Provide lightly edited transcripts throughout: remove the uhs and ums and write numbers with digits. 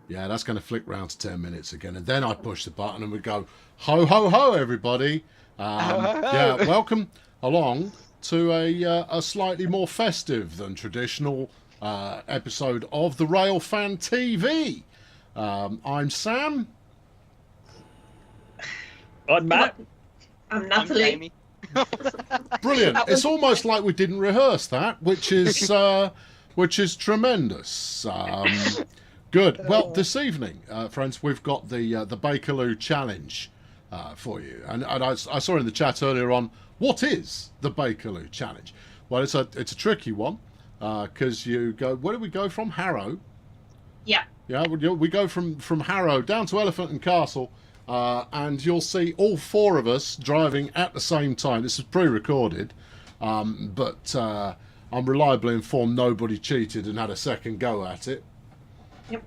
Yeah, that's going to flick round to 10 minutes again. And then I'd push the button and we'd go, ho, ho, ho, everybody. Yeah, welcome along to a slightly more festive than traditional episode of the Railfan TV. I'm Sam. I'm Matt. I'm Natalie. Brilliant. It's almost like we didn't rehearse that, which is tremendous. Good. Well, this evening, friends, we've got the Bakerloo Challenge for you. And I saw in the chat earlier on, what is the Bakerloo Challenge? Well, it's a tricky one because you go. Where do we go from? Harrow. Yeah. Yeah. We go from Harrow down to Elephant and Castle, and you'll see all four of us driving at the same time. This is pre-recorded, but I'm reliably informed nobody cheated and had a second go at it. Yep.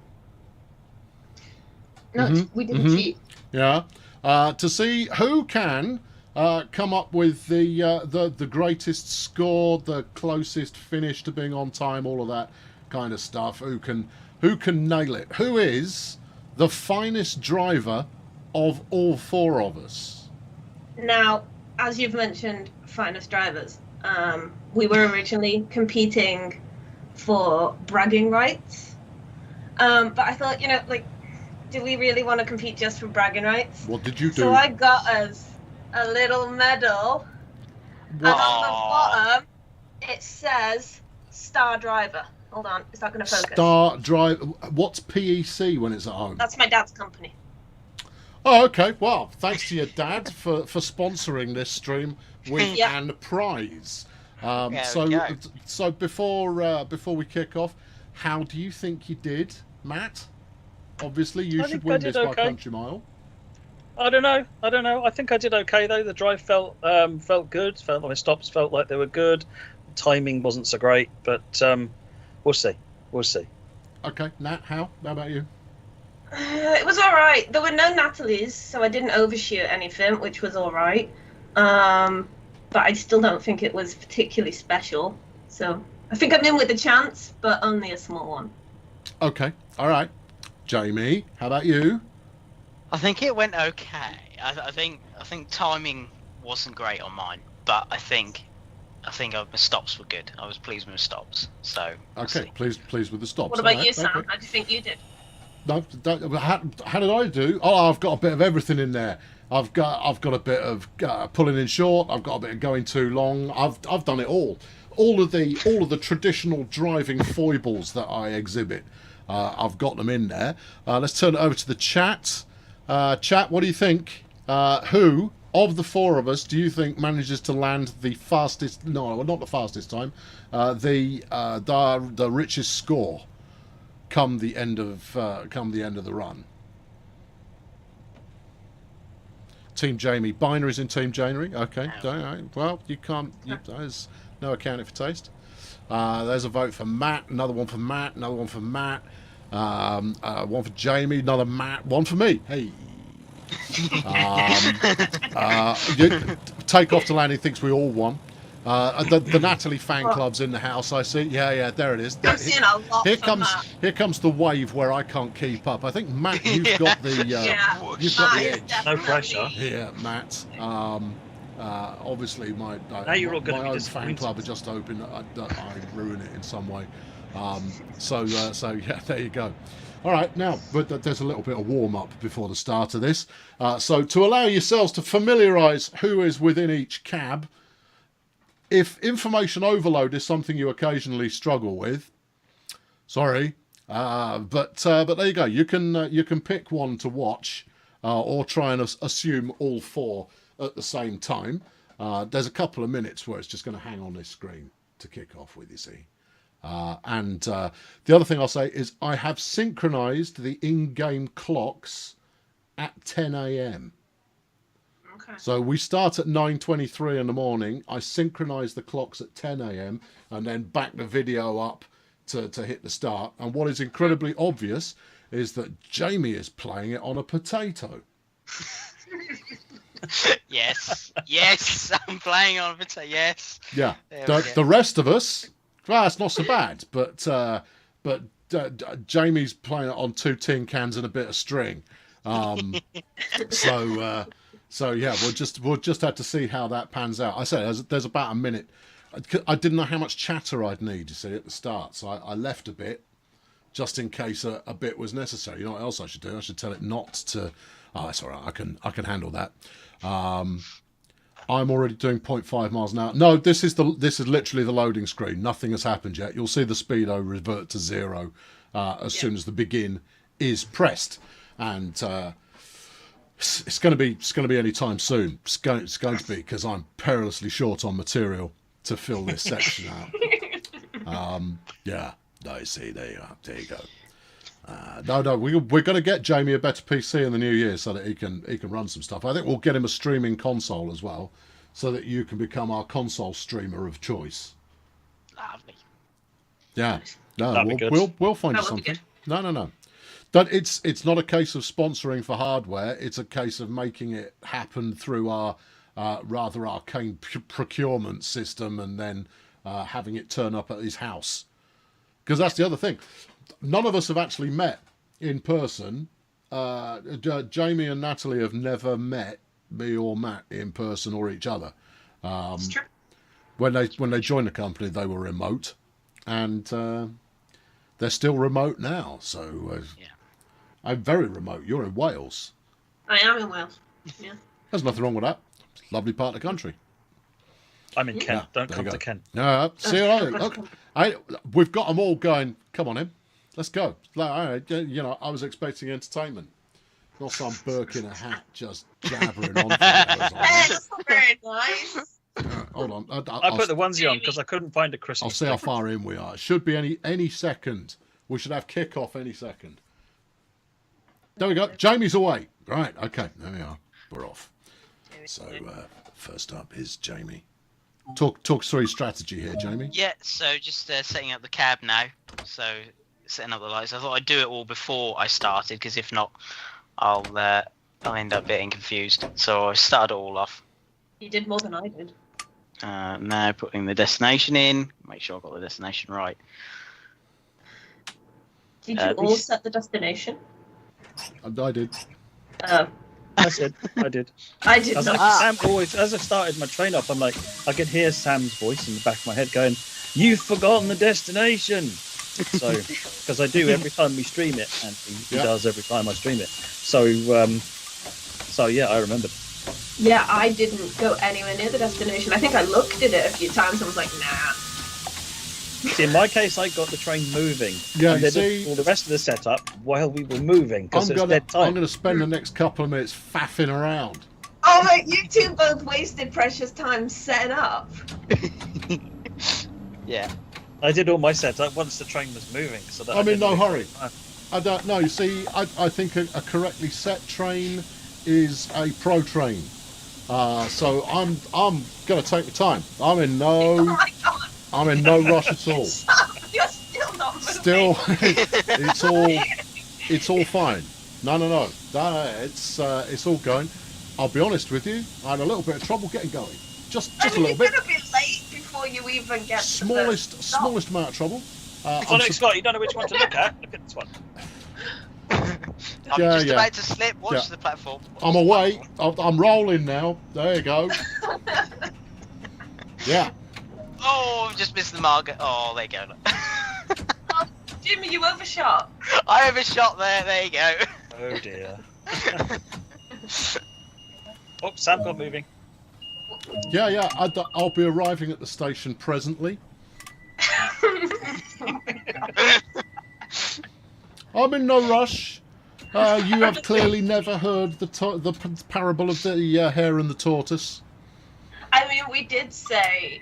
No, we didn't cheat. Yeah. To see who can come up with the greatest score, the closest finish to being on time, all of that kind of stuff. Who can nail it? Who is the finest driver of all four of us? Now, as you've mentioned, finest drivers. We were originally competing for bragging rights, but I thought, do we really want to compete just for bragging rights? What did you do? So I got us a little medal, and on the bottom it says Star Driver. Hold on, is that going to focus? Star Driver. What's PEC when it's at home? That's my dad's company. Oh, okay. Well, thanks to your dad for sponsoring this stream with an prize. So before we kick off, how do you think you did, Matt? Obviously, you should win this by country mile. I don't know. I think I did okay though. The drive felt good. Felt my stops felt like they were good. Timing wasn't so great, but we'll see. Okay, Nat, how about you? It was all right. There were no Natalies, so I didn't overshoot anything, which was all right. But I still don't think it was particularly special. So I think I'm in with a chance, but only a small one. Okay, all right. Jamie, how about you? I think it went okay. I think timing wasn't great on mine, but I think my stops were good. I was pleased with my stops. So okay, pleased with the stops. What about you, Sam? Okay. How do you think you did? No, how did I do? Oh, I've got a bit of everything in there. I've got a bit of pulling in short. I've got a bit of going too long. I've done it all. All of the traditional driving foibles that I exhibit. I've got them in there. Let's turn it over to the chat. Chat, what do you think? Who of the four of us do you think manages to land the fastest? No, not the fastest time. The richest score come the end of the run. Team Jamie. Binaries in Team Jamie. Okay. All right. Well, you can't. There's no accounting for taste. There's a vote for Matt. Another one for Matt. Another one for Matt. One for Jamie. Another Matt. One for me. Hey. Take off to landing thinks we all won. The Natalie fan club's in the house. I see. Yeah. There it is. I'm seeing a lot. Here comes the wave where I can't keep up. I think Matt, you've got the you've got the edge. No pressure. Yeah, Matt. Obviously, my own fan club had just opened. I ruin it in some way. So yeah, there you go. All right, now, but there's a little bit of warm-up before the start of this. So to allow yourselves to familiarise who is within each cab, if information overload is something you occasionally struggle with, sorry, but there you go. You can pick one to watch or try and assume all four at the same time. There's a couple of minutes where it's just going to hang on this screen to kick off with, you see. And the other thing I'll say is I have synchronized the in-game clocks at 10 a.m. Okay. So we start at 9:23 in the morning. I synchronize the clocks at 10 a.m. and then back the video up to hit the start. And what is incredibly obvious is that Jamie is playing it on a potato. Yes, I'm playing on a potato. Yes. Yeah. The rest of us, well, it's not so bad, but Jamie's playing it on 2 tin cans and a bit of string. So yeah, we'll just have to see how that pans out. I said there's about a minute. I didn't know how much chatter I'd need, you see, at the start, so I left a bit just in case a bit was necessary. You know what else I should do? I should tell it not to. Oh, it's all right. I can handle that. I'm already doing 0.5 miles an hour. No, this is literally the loading screen. Nothing has happened yet. You'll see the speedo revert to 0 as soon as the begin is pressed, and it's going to be any time soon. It's going to be, because I'm perilously short on material to fill this section out. Yeah. No, see, there you go. No, we're going to get Jamie a better PC in the new year so that he can run some stuff. I think we'll get him a streaming console as well, so that you can become our console streamer of choice. Lovely. Yeah, no, we'll find you something. No. But it's not a case of sponsoring for hardware. It's a case of making it happen through our rather arcane procurement system, and then having it turn up at his house. Because that's the other thing. None of us have actually met in person. Jamie and Natalie have never met me or Matt in person or each other. It's true. When they joined the company, they were remote, and they're still remote now. So I'm very remote. You're in Wales. I am in Wales. Yeah. There's nothing wrong with that. It's a lovely part of the country. I'm in Kent. Yeah, Don't come to Kent. No, see you later. Okay. We've got them all going. Come on in. Let's go. Like, you know, I was expecting entertainment, not some Burke in a hat just jabbering on. That's not very nice. Hold on. I put the onesie on because I couldn't find a Christmas. I'll see how far in we are. It should be any second. We should have kick-off any second. There we go. Jamie's away. Right. Okay. There we are. We're off. So first up is Jamie. Talk through strategy here, Jamie. Yeah, so just setting up the cab now. So setting up the lights. I thought I'd do it all before I started, because if not, I'll end up getting confused. So I started it all off. You did more than I did. Now putting the destination in. Make sure I got the destination right. Did you all set the destination? I did. I did. I did. I did not. Sam always, as I started my train up, I'm like, I could hear Sam's voice in the back of my head going, "You've forgotten the destination." So, because I do every time we stream it, and he does every time I stream it. So yeah, I remembered. Yeah, I didn't go anywhere near the destination. I think I looked at it a few times and was like, nah. See, in my case, I got the train moving. Yeah, and did all the rest of the setup while we were moving, because it's dead time. I'm going to spend the next couple of minutes faffing around. Oh, my, you two both wasted precious time setting up. Yeah. I did all my setup once the train was moving. So that I'm in no hurry. I don't know. See, I think a correctly set train is a pro train. So I'm going to take my time. I'm in no... Oh, my God. I'm in no rush at all. You're still not moving. Still, it's all fine. No. It's all going. I'll be honest with you. I had a little bit of trouble getting going. Just a little bit. You're gonna be late before you even get smallest amount of trouble. Scott, you don't know which one to look at. Look at this one. I'm just about to slip. Watch the platform. I'm away. I'm rolling now. There you go. Yeah. Oh, I've just missed the market. Oh, there you go. Oh, Jimmy, you overshot. I overshot there. There you go. Oh dear. Oh, Sam got moving. Yeah. I'll be arriving at the station presently. I'm in no rush. You have clearly never heard the parable of the hare and the tortoise. I mean, we did say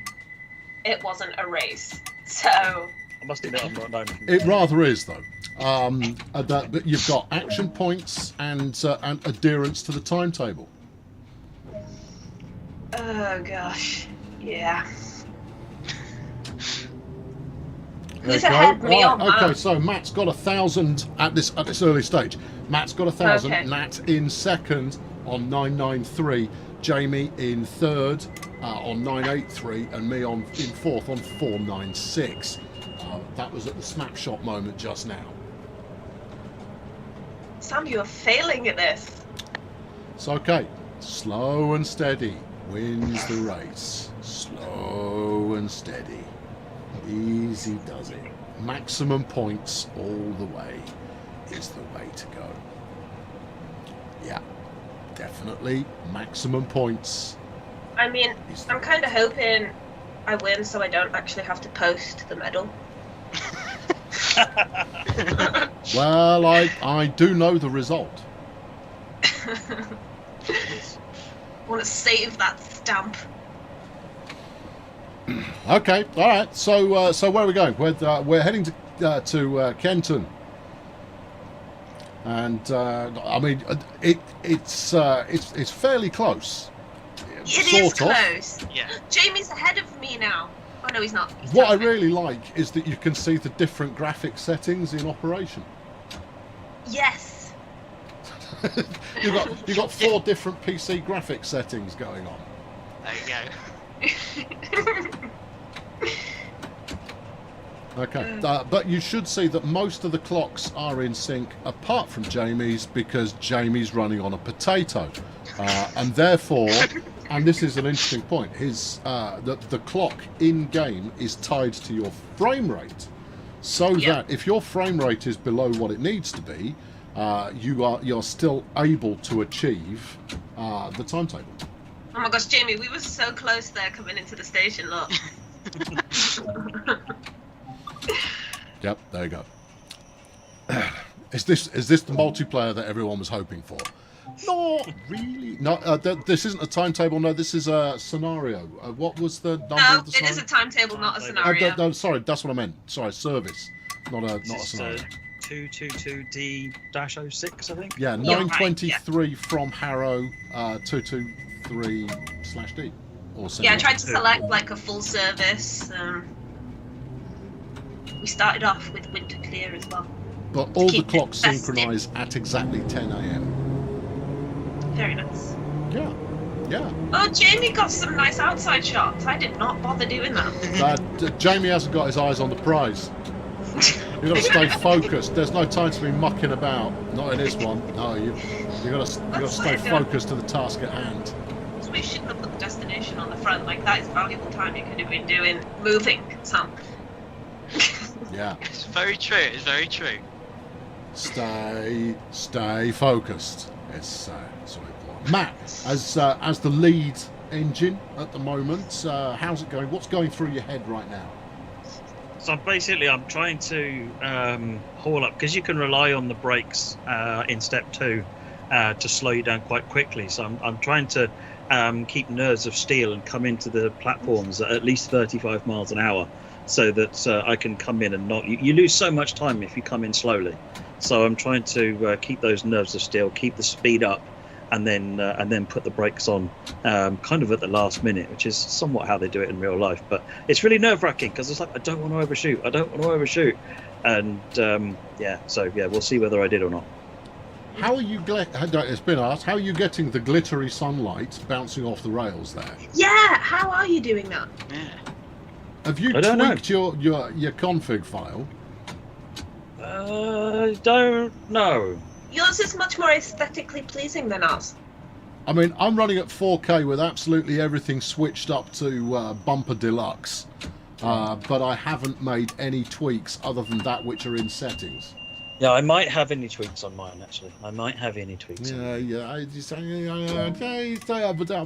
it wasn't a race, so... I must admit I'm not known. It rather is, though. But you've got action points and adherence to the timetable. Oh, gosh. Yeah. There Who's you go. ahead of me on Okay, that? so Matt's got 1,000 at this early stage. Matt's got 1,000. Okay. Nat in second on 993. Jamie in third on 983, and me in fourth on 496. That was at the smack shot moment just now. Sam, you are failing at this. It's okay. Slow and steady wins the race. Slow and steady. Easy does it. Maximum points all the way is the way to go. Yeah, definitely maximum points. I mean, I'm kind of hoping I win so I don't actually have to post the medal. Well, I do know the result. I want to save that stamp. Okay, all right. So where are we going? We're heading to Kenton, and I mean it's fairly close. It is close. Yeah. Jamie's ahead of me now. Oh no, he's not. He's What I not. really like is that you can see the different graphic settings in operation. Yes. You've got 4 different PC graphic settings going on. There you go. Okay, but you should see that most of the clocks are in sync, apart from Jamie's, because Jamie's running on a potato, and therefore, and this is an interesting point, the clock in game is tied to your frame rate, so that if your frame rate is below what it needs to be, you're still able to achieve the timetable. Oh my gosh, Jamie, we were so close there coming into the station, look. Yep, there you go. Is this the multiplayer that everyone was hoping for? Not really. No, this isn't a timetable. No, this is a scenario. What was the number No, of the it scenario? is a timetable, not a scenario. No, sorry, that's what I meant. Sorry, service, not a scenario. 222D-06, I think. Yeah, You're 923 from Harrow, 223/D. Or Yeah, I tried to select like a full service. We started off with winter clear as well. But all the keep it clocks festive. synchronise at exactly 10 a.m. Very nice. Yeah, yeah. Oh, Jamie got some nice outside shots. I did not bother doing that. Jamie hasn't got his eyes on the prize. You've got to stay focused. There's no time to be mucking about. Not in this one. No, you've got to stay focused to the task at hand. So we shouldn't have put the destination on the front. Like, that is valuable time you could have been doing moving some. Yeah. It's very true. It's very true. Stay focused. It's so important. Matt, as the lead engine at the moment, how's it going? What's going through your head right now? So basically, I'm trying to haul up, because you can rely on the brakes in step 2 to slow you down quite quickly. So I'm trying to keep nerves of steel and come into the platforms at least 35 miles an hour, so that I can come in and not. You lose so much time if you come in slowly. So I'm trying to keep those nerves of steel, keep the speed up, and then put the brakes on kind of at the last minute, which is somewhat how they do it in real life. But it's really nerve-wracking, because it's like, I don't want to overshoot, and we'll see whether I did or not. How are you? It's been asked. How are you getting the glittery sunlight bouncing off the rails there? Yeah, how are you doing that? Yeah. Have you I don't tweaked your config file? Don't know. Yours is much more aesthetically pleasing than ours. I mean, I'm running at 4K with absolutely everything switched up to bumper deluxe, but I haven't made any tweaks other than that which are in settings. Yeah, I might have any tweaks on mine, actually. But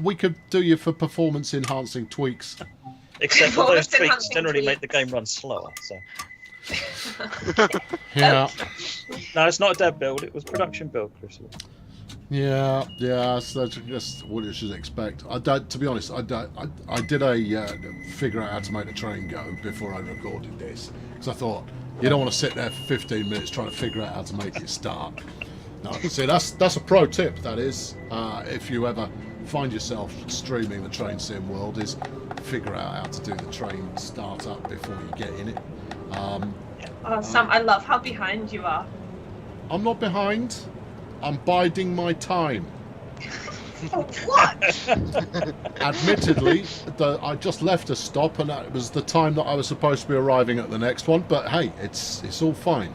we could do you for performance enhancing tweaks. Except for those tweaks Performance-enhancing generally make the tweaks. game run slower. So Yeah, no, it's not a dev build. It was production build, Chris. yeah. So that's just what you should expect. To be honest, I did figure out how to make the train go before I recorded this, because I thought you don't want to sit there for 15 minutes trying to figure out how to make it start. No, see, that's a pro tip. That is, if you ever find yourself streaming the train sim world, is figure out how to do the train start up before you get in it. Sam, I love how behind you are. I'm not behind. I'm biding my time. What? Admittedly, I just left a stop, and that was the time that I was supposed to be arriving at the next one. But hey, it's all fine.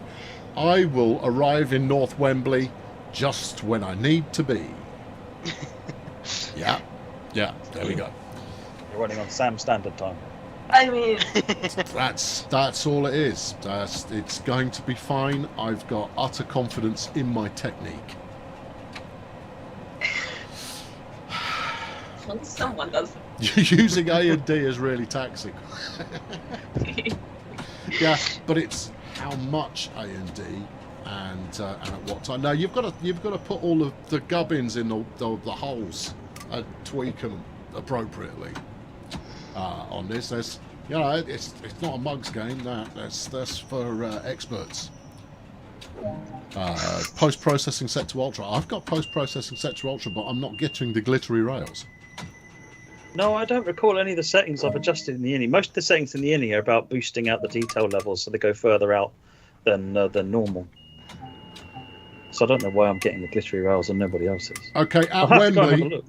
I will arrive in North Wembley just when I need to be. Yeah, there we go. You're running on Sam standard time. I mean, That's all it is. It's going to be fine. I've got utter confidence in my technique. well, someone does. Using A&D is really taxing. Yeah, but it's how much A&D and at what time. Now you've got to put all of the gubbins in the holes and tweak them appropriately. On this, there's it's not a mugs game. That's for experts. Post-processing set to ultra. I've got post-processing set to ultra, but I'm not getting the glittery rails. No, I don't recall any of the settings I've adjusted in the INI. Most of the settings in the INI are about boosting out the detail levels so they go further out than normal. So I don't know why I'm getting the glittery rails and nobody else is. Okay, at Wembley,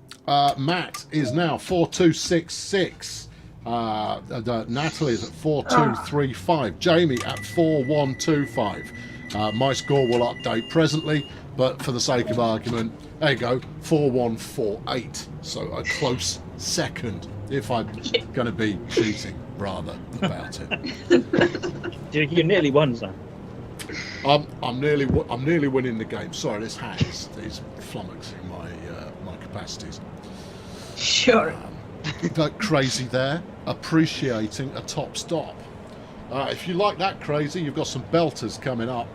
Matt is now 4266. Natalie is at 4235. Jamie at 4125. My score will update presently, but for the sake of argument, there you go, 4148. So a close second, if I'm going to be cheating rather about it. You nearly won, Sam. I'm nearly winning the game. Sorry, this hat is flummoxing my capacities. Sure. But crazy there, appreciating a top stop. If you like that crazy, you've got some belters coming up.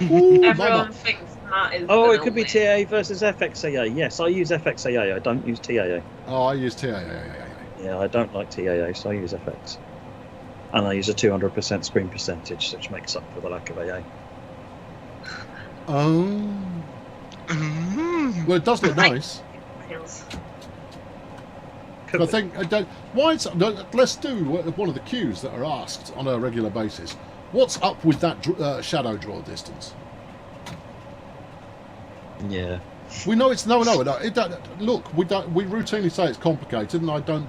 Ooh, Everyone thinks Matt is. Oh, it could be TAA versus FXAA. Yes, I use FXAA. I don't use TAA. Oh, I use TAA. Yeah, I don't like TAA, so I use FX. And I use a 200% screen percentage, which makes up for the lack of AA. Oh. Well, it does look nice. I think let's do one of the cues that are asked on a regular basis. What's up with that shadow draw distance? Yeah. We know it's no. Look, we routinely say it's complicated, and I don't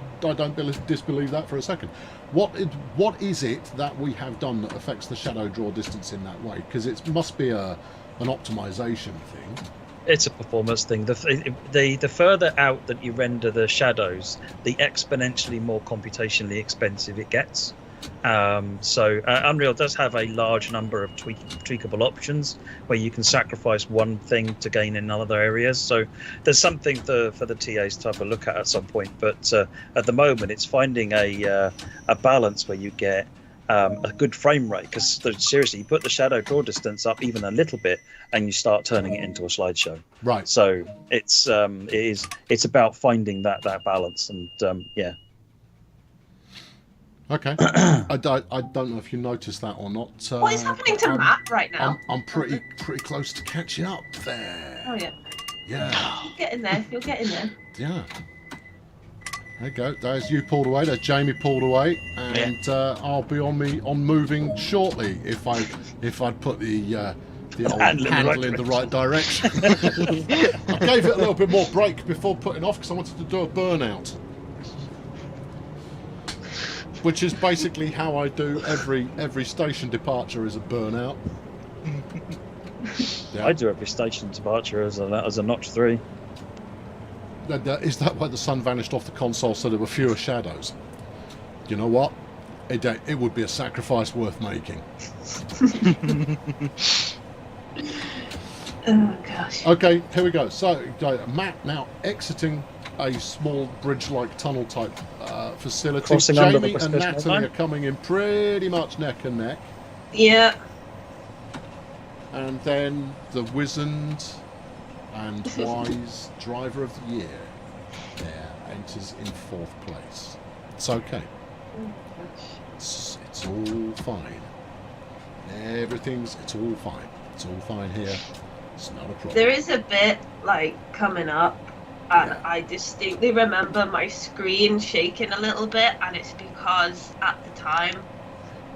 disbelieve that for a second. What is it that we have done that affects the shadow draw distance in that way? Because it must be an optimization thing. It's a performance thing. The further out that you render the shadows, the exponentially more computationally expensive it gets. So Unreal does have a large number of tweakable options where you can sacrifice one thing to gain in other areas. So there's something for the TAs to have a look at some point. But at the moment, it's finding a balance where you get a good frame rate. Because seriously, you put the shadow draw distance up even a little bit, and you start turning it into a slideshow. Right. So it's about finding that balance, and yeah. Okay. I don't know if you noticed that or not. What is happening to Matt right now? I'm pretty close to catching up there. Oh yeah. Yeah. You're getting there. You're getting there. Yeah. There you go. There's you pulled away. There's Jamie pulled away, and I'll be on moving shortly if I'd put the old handle in the right direction. I gave it a little bit more brake before putting off because I wanted to do a burnout. Which is basically how I do every station departure is a burnout. Yeah. I do every station departure as a notch 3. Is that why the sun vanished off the console so there were fewer shadows? You know what? It would be a sacrifice worth making. Oh gosh. Okay, here we go. So Matt now exiting a small bridge-like tunnel-type facility. Crossing Jamie and Natalie are coming in pretty much neck and neck. Yeah. And then the wizened and wise driver of the year enters in 4th place. It's okay. It's all fine. It's all fine. It's all fine here. It's not a problem. There is a bit coming up, and I distinctly remember my screen shaking a little bit, and it's because at the time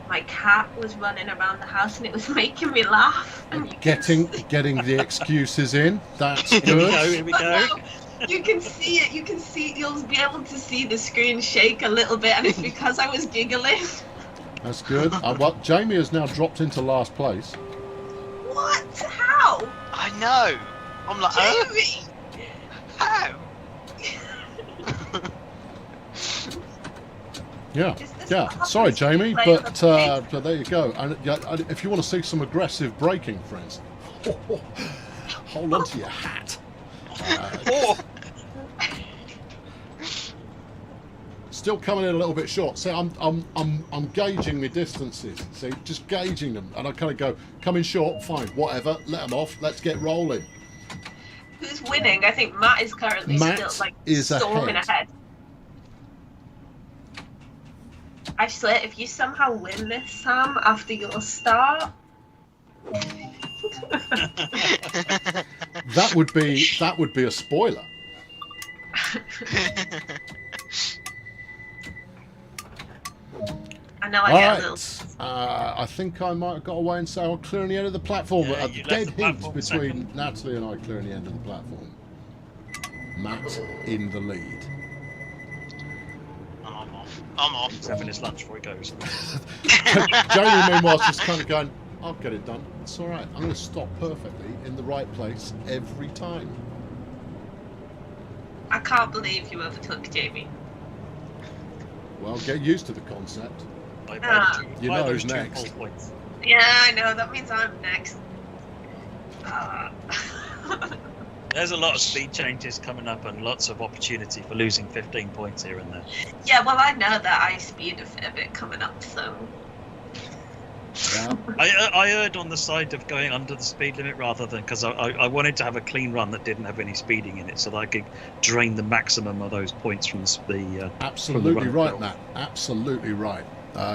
my cat was running around the house and it was making me laugh. And getting the excuses in. That's good. Here we go. You can see it. You can see. You'll be able to see the screen shake a little bit, and it's because I was giggling. That's good. Well, Jamie has now dropped into last place. What? How? I know. I'm like, Jamie! how? Yeah, Is this yeah. what Sorry, happens when you Jamie, play but there you go. And if you want to see some aggressive braking, friends, hold on to your hat. Oh. Still coming in a little bit short. See, I'm gauging the distances. See, just gauging them, and I kind of go, come in short, fine, whatever. Let them off. Let's get rolling. Who's winning? I think Matt is currently Matt still is storming ahead. ahead. I swear, if you somehow win this, Sam, after your start, That would be a spoiler. I know I All get a right. little. I think I might have got away and say I'm clearing the end of the platform. Yeah, A you left dead the hint platform between second. Natalie and I clearing the end of the platform. Matt in the lead. I'm off. He's having his lunch before he goes. Jamie, meanwhile, is just kind of going, I'll get it done. It's all right. I'm going to stop perfectly in the right place every time. I can't believe you overtook Jamie. Well, get used to the concept. By Ah. You by know those who's 2 next. full points. Yeah, I know. That means I'm next. There's a lot of speed changes coming up and lots of opportunity for losing 15 points here and there. Yeah, well, I know that I speed a fair bit coming up, so. Yeah. I erred on the side of going under the speed limit rather than because I wanted to have a clean run that didn't have any speeding in it, so that I could drain the maximum of those points from the. Absolutely run right, itself. Matt. Absolutely right.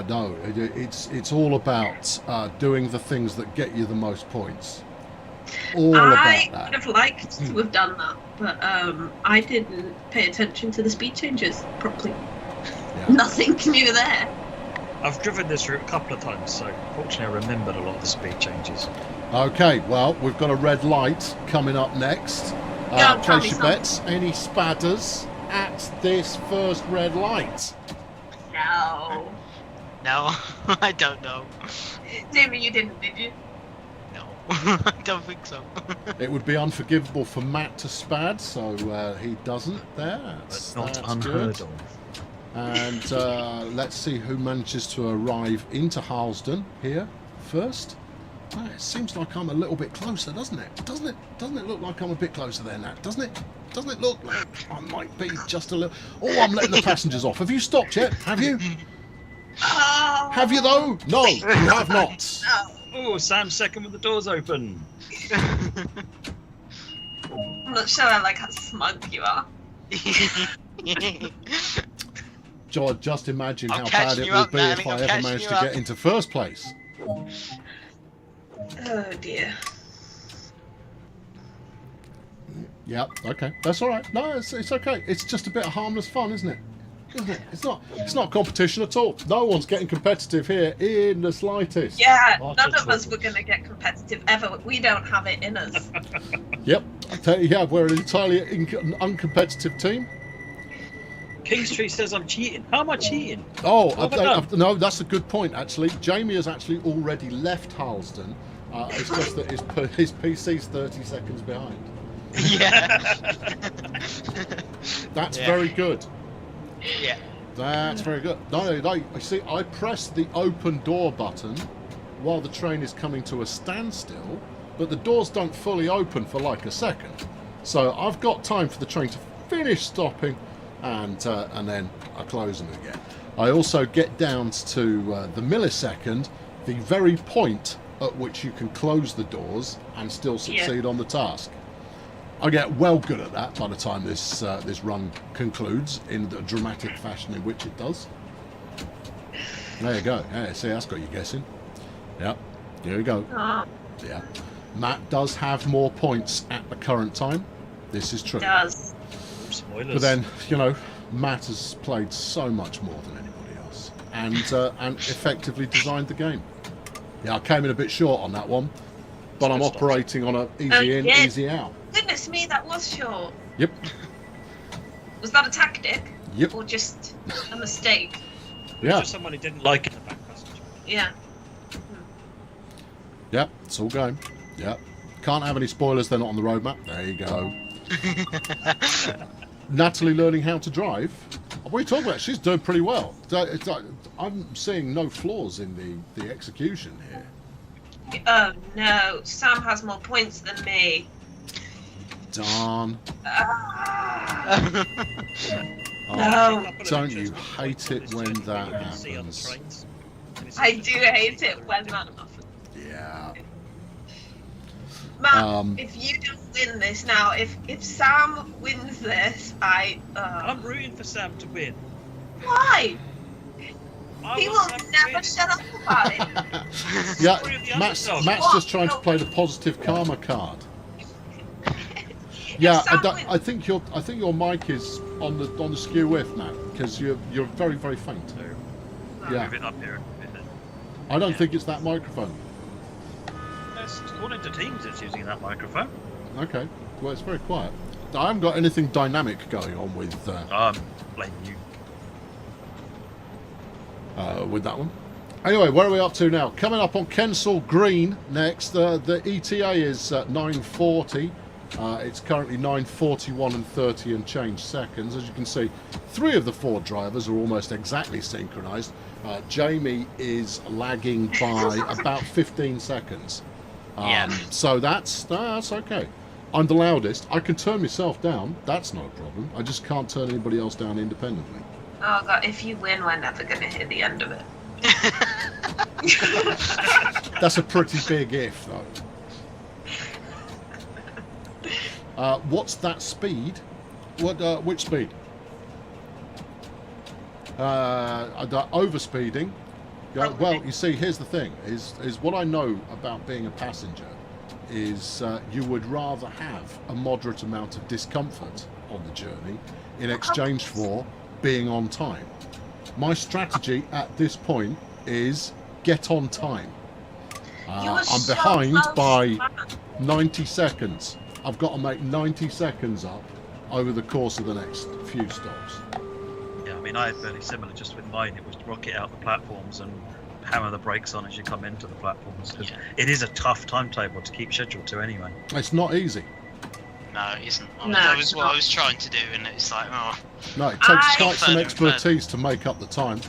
No, it's all about doing the things that get you the most points. All I about would that. have liked to have done that, but I didn't pay attention to the speed changes properly. Yeah. Nothing new there. I've driven this route a couple of times, so fortunately I remembered a lot of the speed changes. Okay, well, we've got a red light coming up next. Go on, tell me Place your bets. Any spatters at this first red light? No. No, I don't know. Jamie, you didn't, did you? No, I don't think so. It would be unforgivable for Matt to spad, so he doesn't there. That's not that's unheard good. of. And let's see who manages to arrive into Harlesden here first. It seems like I'm a little bit closer, doesn't it? Doesn't it look like I'm a bit closer there, Nat? Doesn't it look like I might be just a little... Oh, I'm letting the passengers off. Have you stopped yet? Have you? Oh. Have you, though? No, you have not. No. Oh, Sam's second with the doors open. I'm not sure I like how smug you are. George, just imagine I'm how bad catching it you would up, be Natalie, if I I'm ever catching managed you to up. get into first place. Oh dear. Yep, okay. That's all right. No, it's okay. It's just a bit of harmless fun, isn't it? Isn't it? It's not competition at all. No one's getting competitive here in the slightest. Yeah, Lots none of of us trouble. were going to get competitive ever. We don't have it in us. Yep. I tell you, yeah, we're an entirely uncompetitive team. Kingstree says I'm cheating. How am I cheating? Oh, What have I no, that's a good point, actually. Jamie has actually already left Harlesden. It's just that his PC's 30 seconds behind. Yeah. That's Yeah. very good. Yeah. That's very good. No, you see, I pressed the open door button while the train is coming to a standstill, but the doors don't fully open for like a second. So I've got time for the train to finish stopping, and then I close them again. I also get down to the millisecond, the very point at which you can close the doors and still succeed on the task. I get well good at that by the time this run concludes in the dramatic fashion in which it does. There you go. Yeah, see, that's got you guessing. Yep. Here we go. Oh, Yeah. Matt does have more points at the current time. This is true. does. Spoilers. But then, you know, Matt has played so much more than anybody else and effectively designed the game. Yeah, I came in a bit short on that one, but I'm Good stuff. operating on a easy in, yeah. easy out. Goodness me, that was short. Yep. Was that a tactic? Yep. Or just a mistake? Yeah. Just someone who didn't like it in the back passage. Yeah. Yep. It's all going. Yep. Can't have any spoilers. They're not on the roadmap. There you go. Natalie learning how to drive. What are you talking about? She's doing pretty well. I'm seeing no flaws in the execution here. Oh no, Sam has more points than me. Darn. Ah. Oh, No. don't you hate it when that happens? I do hate it when that happens. Yeah. Matt, if you don't win this now, if Sam wins this, I'm rooting for Sam to win. Why? I He want will Sam to never win. shut up about it. Yeah, Story of the Matt's underdog. just trying to play the positive karma card. Yeah, I think your mic is on the skew with, Matt, because you're very, very faint. Yeah. Move it up here. I don't think it's that microphone. According to Teams, it's using that microphone. Okay, well, it's very quiet. I haven't got anything dynamic going on with Blame you. with that one. Anyway, where are we up to now? Coming up on Kensal Green next. The ETA is 9:40. It's currently 9:41 and 30 and change seconds. As you can see, 3 of the 4 drivers are almost exactly synchronised. Jamie is lagging by about 15 seconds. So that's okay. I'm the loudest. I can turn myself down. That's not a problem. I just can't turn anybody else down independently. Oh god, if you win, we're never going to hear the end of it. That's a pretty big if, though. What's that speed? Which speed? Overspeeding. Well, you see, here's the thing: is what I know about being a passenger is you would rather have a moderate amount of discomfort on the journey in exchange for being on time. My strategy at this point is get on time. I'm behind by 90 seconds. I've got to make 90 seconds up over the course of the next few stops. Yeah, I mean, I had fairly similar. Just with mine, it was to rocket out the platforms and hammer the brakes on as you come into the platforms. Because it is a tough timetable to keep scheduled to anyway. It's not easy. No, it isn't. No, That was it's what not. I was trying to do, and it's like, oh. No, it takes quite some Further and further. expertise to make up the time.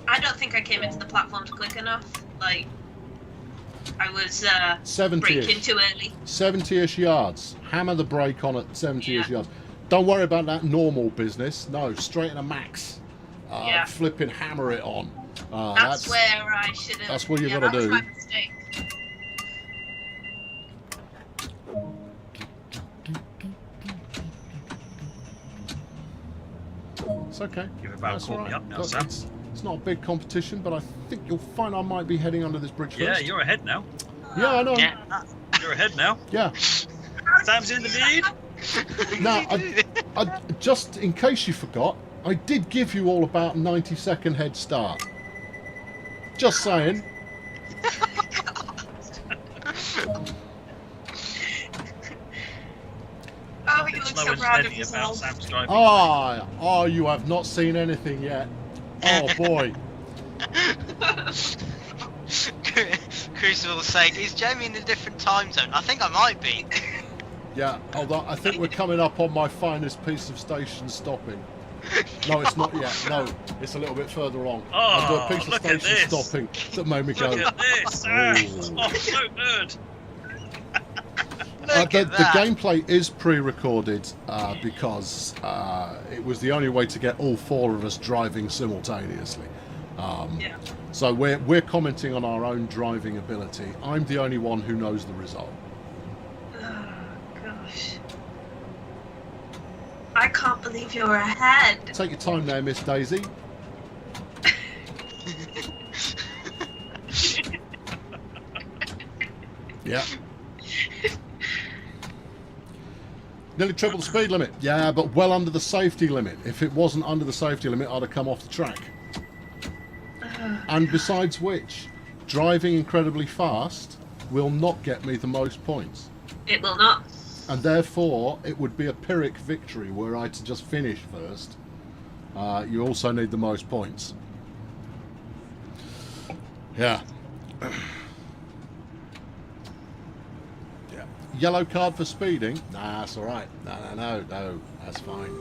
I don't think I came into the platforms quick enough. Like, I was 70-ish. braking too early. 70-ish yards. Hammer the brake on at 70-ish Yeah. yards. Don't worry about that normal business. No, straight in a max. Yeah. Flipping hammer it on. That's where I should have. that's what you yeah, gotta that do. was my mistake. It's okay. You've about That's caught all me right. up now, Look, Sam. it's not a big competition, but I think you'll find I might be heading under this bridge Yeah, first. you're ahead now. Yeah, I know. Yeah. You're ahead now. Yeah. Sam's in the lead. Now, I, just in case you forgot, I did give you all about 90-second head start. Just saying. Oh, he looks Slow so and proud of steady about himself. Sam's driving. Oh, you have not seen anything yet. Oh boy. Crucible's saying, is Jamie in a different time zone? I think I might be. Yeah, although I think we're coming up on my finest piece of station stopping. No, it's not yet. No, it's a little bit further along. Oh, There's a piece of look at station this. stopping that made me go. Look at this, Sam. Ooh. Oh, so good. Look The at that. gameplay is pre-recorded because it was the only way to get all 4 of us driving simultaneously. Yeah. So we're commenting on our own driving ability. I'm the only one who knows the result. Oh, gosh. I can't believe you're ahead. Take your time there, Miss Daisy. Yeah. Nearly triple the speed limit. Yeah, but well under the safety limit. If it wasn't under the safety limit, I'd have come off the track. And besides which, driving incredibly fast will not get me the most points. It will not. and therefore it would be a Pyrrhic victory were I to just finish first. You also need the most points. Yeah. Yeah. Yellow card for speeding? Nah, that's all right. No, that's fine.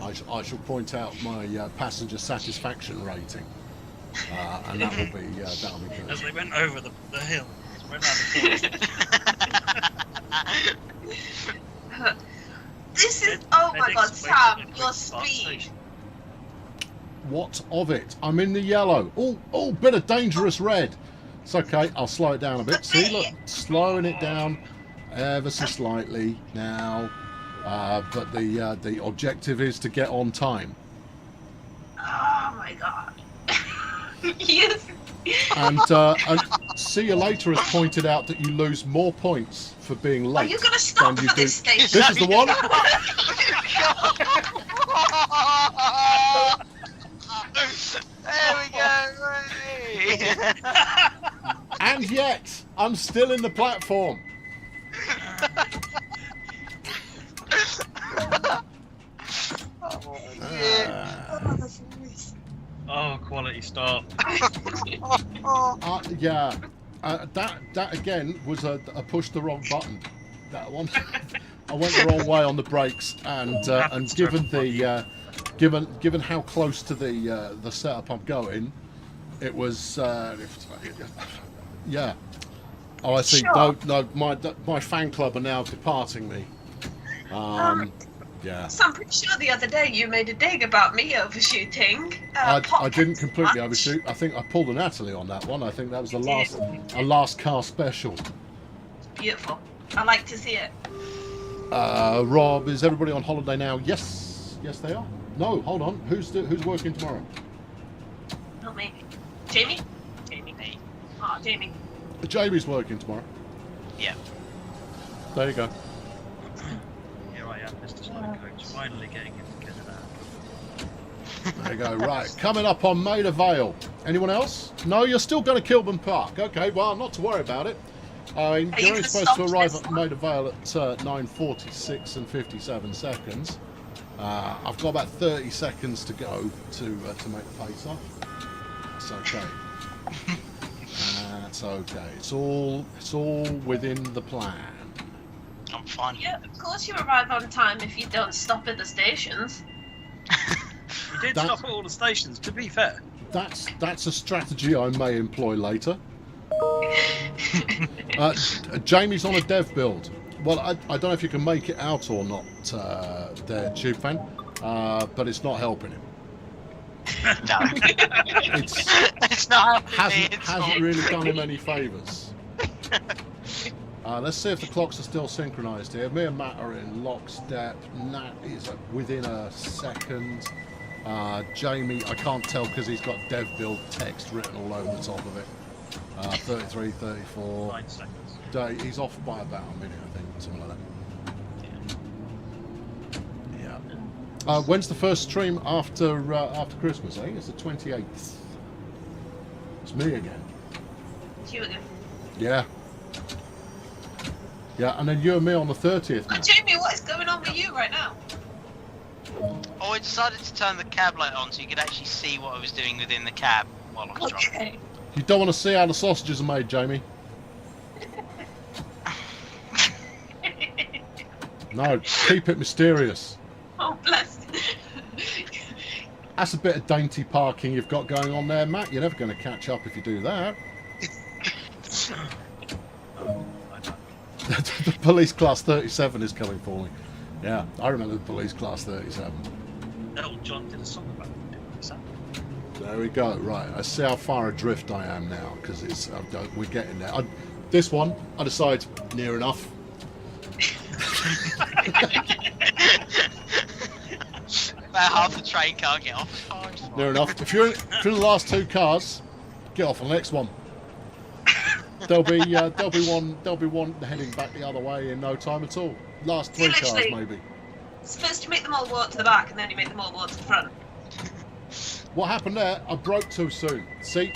I shall point out my passenger satisfaction rating, and that'll be good. As they went over the hill, went down the forest. This is, oh my god, Sam, your speed. What of it? I'm in the yellow. Oh, bit of dangerous red. It's okay. I'll slow it down a bit. See, look, slowing it down ever so slightly now. But the objective is to get on time. Oh my god. Yes. And See You Later has pointed out that you lose more points for being late. Are you going to stop than you for do. this station? This is the one. There we go. And yet, I'm still in the platform. Oh, quality start. Yeah. That again was a push the wrong button. That one. I went the wrong way on the brakes, and given how close to the setup I'm going, it was yeah. Oh, I see. Sure. No, my fan club are now departing me. Yeah. So I'm pretty sure the other day you made a dig about me overshooting. I didn't completely overshoot. I think I pulled a Natalie on that one. I think that was a last car special. Beautiful. I like to see it. Rob, is everybody on holiday now? Yes, they are. No, hold on. Who's working tomorrow? Not me. Jamie? Jamie. Oh, Jamie. Jamie's working tomorrow. Yeah. There you go. Here I am, Mr. Snow Coach, finally getting him together now. There you go. Right, coming up on Maida Vale. Anyone else? No, you're still going to Kilburn Park. Okay, well, not to worry about it. You're only supposed to arrive at Maida Vale at 9:46 and 57 seconds. I've got about 30 seconds to go to make the pace off. It's okay. That's okay. It's all within the plan. I'm fine. Yeah, of course you arrive on time if you don't stop at the stations. You did stop at all the stations, to be fair. That's a strategy I may employ later. Jamie's on a dev build. Well, I don't know if you can make it out or not, there, Tube Fan, but it's not helping him. No. It's not helping me. Hasn't really done him any favours. Let's see if the clocks are still synchronised here. Me and Matt are in lockstep. Nat is within a second. Jamie, I can't tell because he's got dev build text written all over the top of it. 33, 34. 9 seconds. He's off by about a minute, I think, something like that. Yeah. When's the first stream after Christmas? I think it's the 28th. It's me again. It's you again. Yeah. Yeah, and then you and me on the 30th. Oh, Jamie, what is going on with you right now? Oh, I decided to turn the cab light on so you could actually see what I was doing within the cab while I was driving. Okay. You don't want to see how the sausages are made, Jamie. No, keep it mysterious. Oh, bless. That's a bit of dainty parking you've got going on there, Matt. You're never going to catch up if you do that. The police class 37 is coming for me. Yeah, I remember the police class 37. Elton John did a song about it, didn't he, Sam? There we go. Right, I see how far adrift I am now because it's we're getting there. This one, I decide near enough. About half the train can't get off. Oh, it's fine. Near enough. If you're in the last two cars, get off on the next one. There'll be one heading back the other way in no time at all. Last three cars maybe. First you make them all walk to the back, and then you make them all walk to the front. What happened there? I broke too soon. See,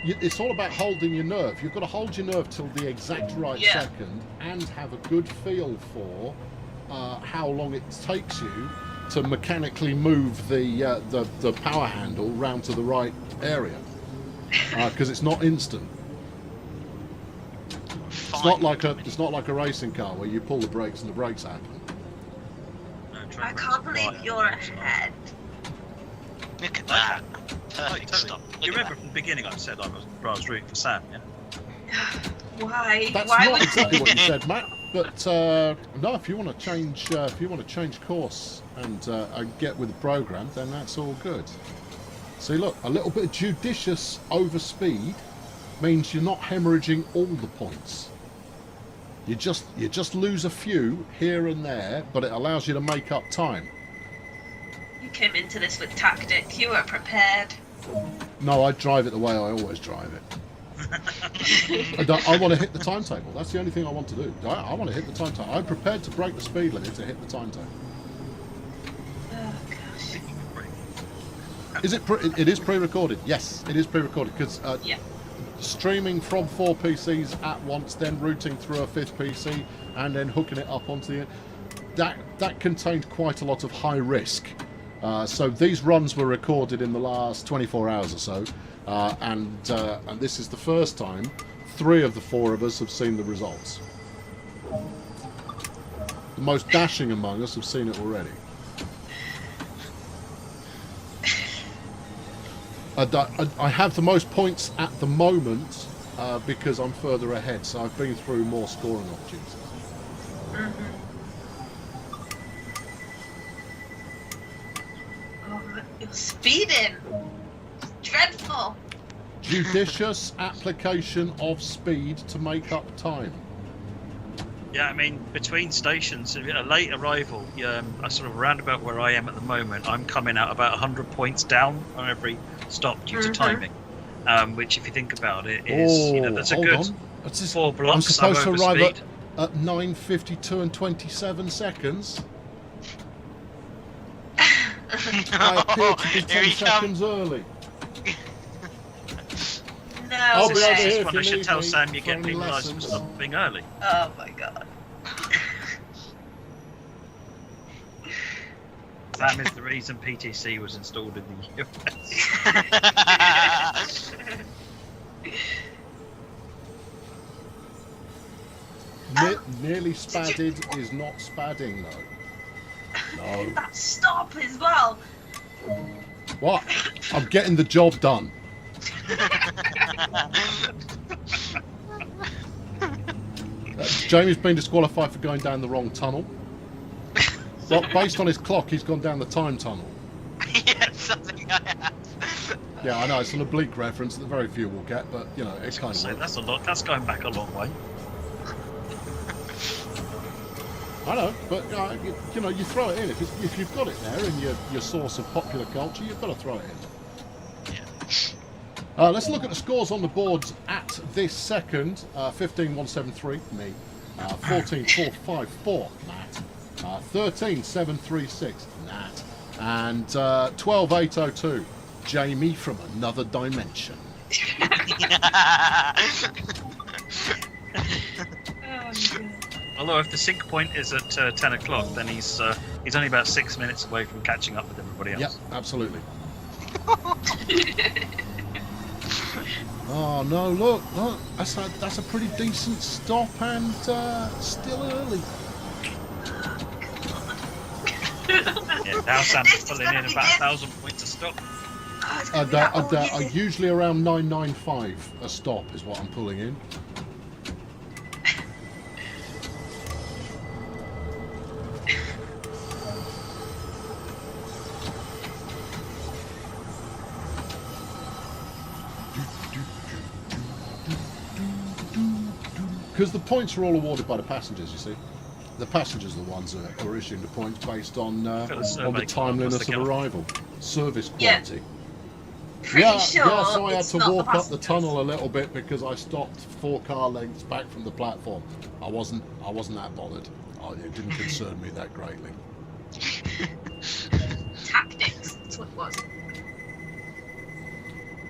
it's all about holding your nerve. You've got to hold your nerve till the exact right second and have a good feel for how long it takes you to mechanically move the power handle round to the right area, because it's not instant. It's not like a racing car where you pull the brakes and the brakes happen. I can't believe you're ahead. Look at that. Perfect stop. You remember from the beginning I said I was rooting for Sam, yeah? Why? That's Why not would exactly what you said, Matt. But no, if you want to change, course and get with the program, then that's all good. See, look, a little bit of judicious overspeed means you're not hemorrhaging all the points. You just lose a few here and there, but it allows you to make up time. You came into this with tactics. You were prepared. No, I drive it the way I always drive it. I want to hit the timetable. That's the only thing I want to do. I want to hit the timetable. I'm prepared to break the speed limit to hit the timetable. Oh gosh. Is it? It is pre-recorded. Yes, it is pre-recorded because streaming from 4 PCs at once, then routing through a 5th PC, and then hooking it up onto the that contained quite a lot of high risk. So these runs were recorded in the last 24 hours or so, and this is the first time 3 of the 4 of us have seen the results. The most dashing among us have seen it already. I have the most points at the moment because I'm further ahead, so I've been through more scoring opportunities. Oh, you're speeding. It's dreadful. Judicious application of speed to make up time. Yeah, I mean, between stations, a late arrival, I sort of roundabout where I am at the moment, I'm coming out about 100 points down on every stop due to timing. Which, if you think about it, is that's a good 4 blocks. I'm supposed to arrive at 9:52 and 27 seconds. I appear to be 10 seconds early. No I'll be over way. here. I should tell Sam you get penalised for stopping early. Oh my god. Sam is the reason PTC was installed in the US. Nearly spadded is not spadding, though. No. That stop as well. What? I'm getting the job done. Jamie's been disqualified for going down the wrong tunnel. Well, based on his clock, he's gone down the time tunnel. Yeah, something I have. Yeah, I know, it's an oblique reference that very few will get, but, you know, it kind of works. That's a lot. That's going back a long way. I know, but, you know, you throw it in. If you've got it there in your source of popular culture, you've got to throw it in. Yeah. Let's look at the scores on the boards at this second. 15-173, me. 14-454, Matt. 13-736, Nat. And 12-802, Jamie from another dimension. Although if the sync point is at 10 o'clock, then he's only about 6 minutes away from catching up with everybody else. Yep, absolutely. Oh no! Look! That's a pretty decent stop, and still early. Yeah, now Sam's pulling in about 1,000 points a stop. Usually around 995 a stop is what I'm pulling in. Because the points are all awarded by the passengers, you see. The passengers are the ones who are issuing the points based on the timeliness of arrival, service quality. Pretty sure so I had it's to not walk the up the passengers. tunnel a little bit because I stopped 4 car lengths back from the platform. I wasn't that bothered. It didn't concern me that greatly. Tactics, that's what it was.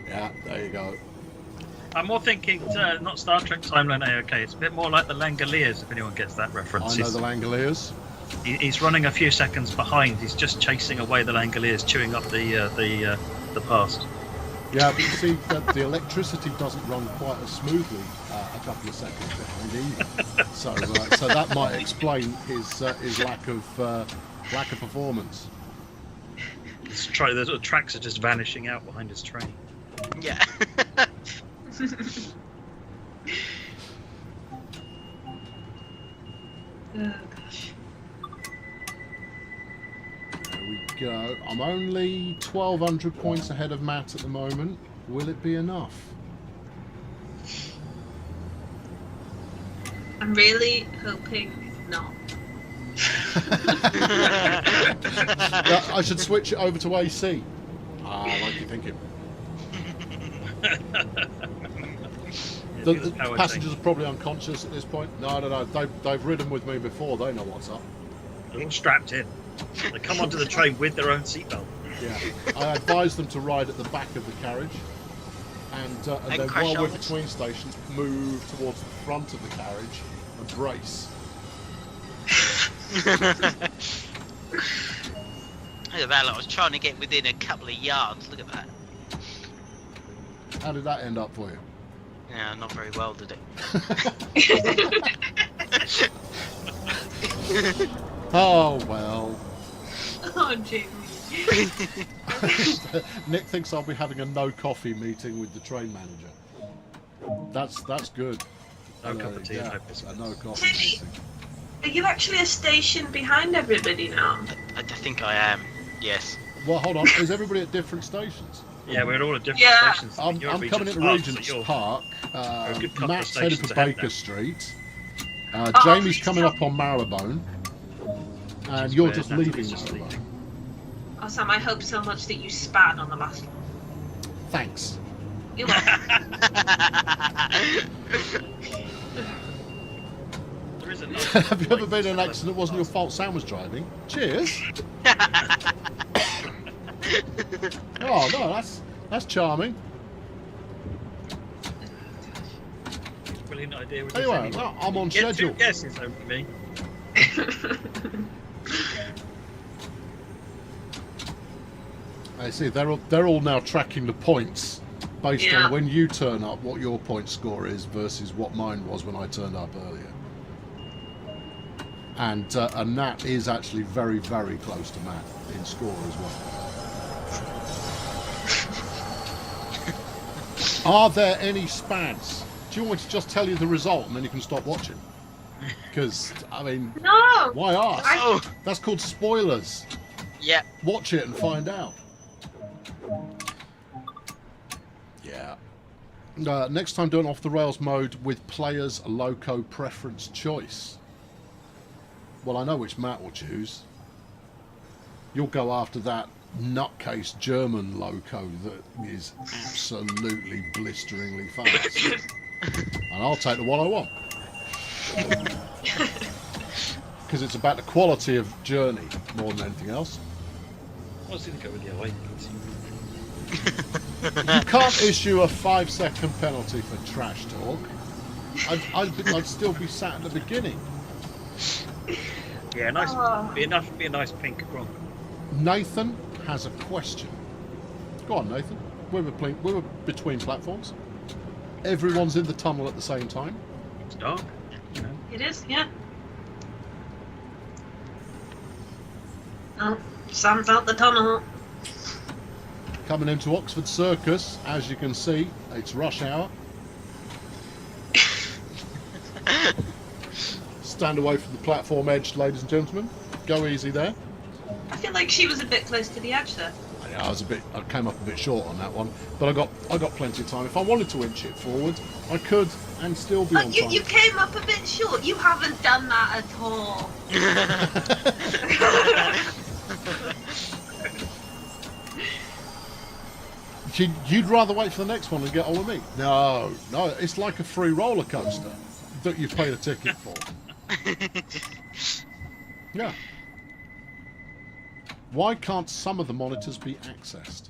Yeah, there you go. I'm more thinking not Star Trek Timeline AOK. It's a bit more like the Langoliers, if anyone gets that reference. I know the Langoliers. He's running a few seconds behind. He's just chasing away the Langoliers, chewing up the past. Yeah, but you see that the electricity doesn't run quite as smoothly a couple of seconds behind either. So that might explain his lack of performance. The tracks are just vanishing out behind his train. Yeah. Oh gosh. There we go. I'm only 1,200 points ahead of Matt at the moment. Will it be enough? I'm really hoping not. I should switch it over to AC. I like your thinking. The passengers are probably unconscious at this point. No. They've ridden with me before. They know what's up. They're all strapped in. They come onto the train with their own seatbelt. Yeah. I advise them to ride at the back of the carriage. And then crash while we're helmets. between stations, move towards the front of the carriage and brace. Look at that, I was trying to get within a couple of yards. Look at that. How did that end up for you? Yeah, not very well, did it? Oh, well. Oh, Jamie. Nick thinks I'll be having a no coffee meeting with the train manager. That's good. No cup of tea, yeah, no biscuits. a no coffee meeting. Are you actually a station behind everybody now? I think I am. Yes. Well, hold on. Is everybody at different stations? Yeah, we're all at different Yeah. stations. I'm You're at coming into Regent's Regent's Park, Park. a good couple of Matt's headed stations for ahead Baker now. Street. Oh, Jamie's please coming tell up on Marrowbone. And is you're where just Natalie's leaving just Marrowbone. leaving. Oh, Sam, I hope so much that you spat on the last one. Thanks. You're welcome. There is a nice Have you ever been in an light accident that wasn't your fault? Sam was driving. Cheers. Oh no, that's charming. Brilliant idea. with Anyway, this well, I'm on Get schedule. two guesses over me. I see. They're all now tracking the points based Yeah. on when you turn up, what your point score is versus what mine was when I turned up earlier. And Nat is actually very, very close to Matt in score as well. Are there any spads? Do you want me to just tell you the result and then you can stop watching? Because, I mean, No! why ask? Oh, That's called spoilers. yeah. Watch it and find out. Yeah. Next time, do an off-the-rails mode with players' loco preference choice. Well, I know which Matt will choose. You'll go after that nutcase German loco that is absolutely blisteringly fast. And I'll take the one I want. Because it's about the quality of journey more than anything else. I was going to go with the away. You can't issue a 5-second penalty for trash talk. I'd still be sat at the beginning. Yeah, nice. Oh. Be a nice pink Gronk. Nathan has a question. Go on, Nathan. We're between platforms. Everyone's in the tunnel at the same time. It's dark. You know. It is, yeah. Oh, Sam's out the tunnel. Coming into Oxford Circus, as you can see, it's rush hour. Stand away from the platform edge, ladies and gentlemen. Go easy there. I feel like she was a bit close to the edge there. I came up a bit short on that one, but I got plenty of time. If I wanted to inch it forward, I could and still be on time. You came up a bit short. You haven't done that at all. You'd rather wait for the next one and get on with me? No, it's like a free roller coaster that you've paid a ticket for. Yeah. Why can't some of the monitors be accessed?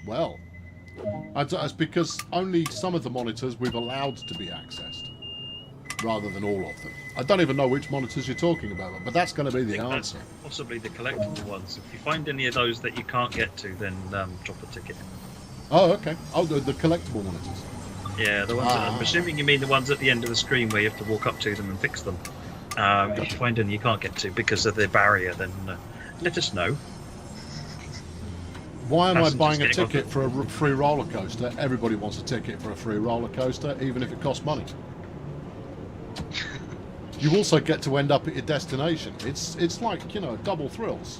Well, It's because only some of the monitors we've allowed to be accessed, rather than all of them. I don't even know which monitors you're talking about, but that's going to be the answer. Possibly the collectible ones. If you find any of those that you can't get to, then drop a ticket in. Oh, okay. Oh, the collectible monitors. Yeah, the ones. I'm assuming you mean the ones at the end of the screen where you have to walk up to them and fix them. If you find any you can't get to because of the barrier, then let us know. Why am I buying a ticket for a free roller coaster? Everybody wants a ticket for a free roller coaster, even if it costs money. You also get to end up at your destination. It's like, you know, double thrills.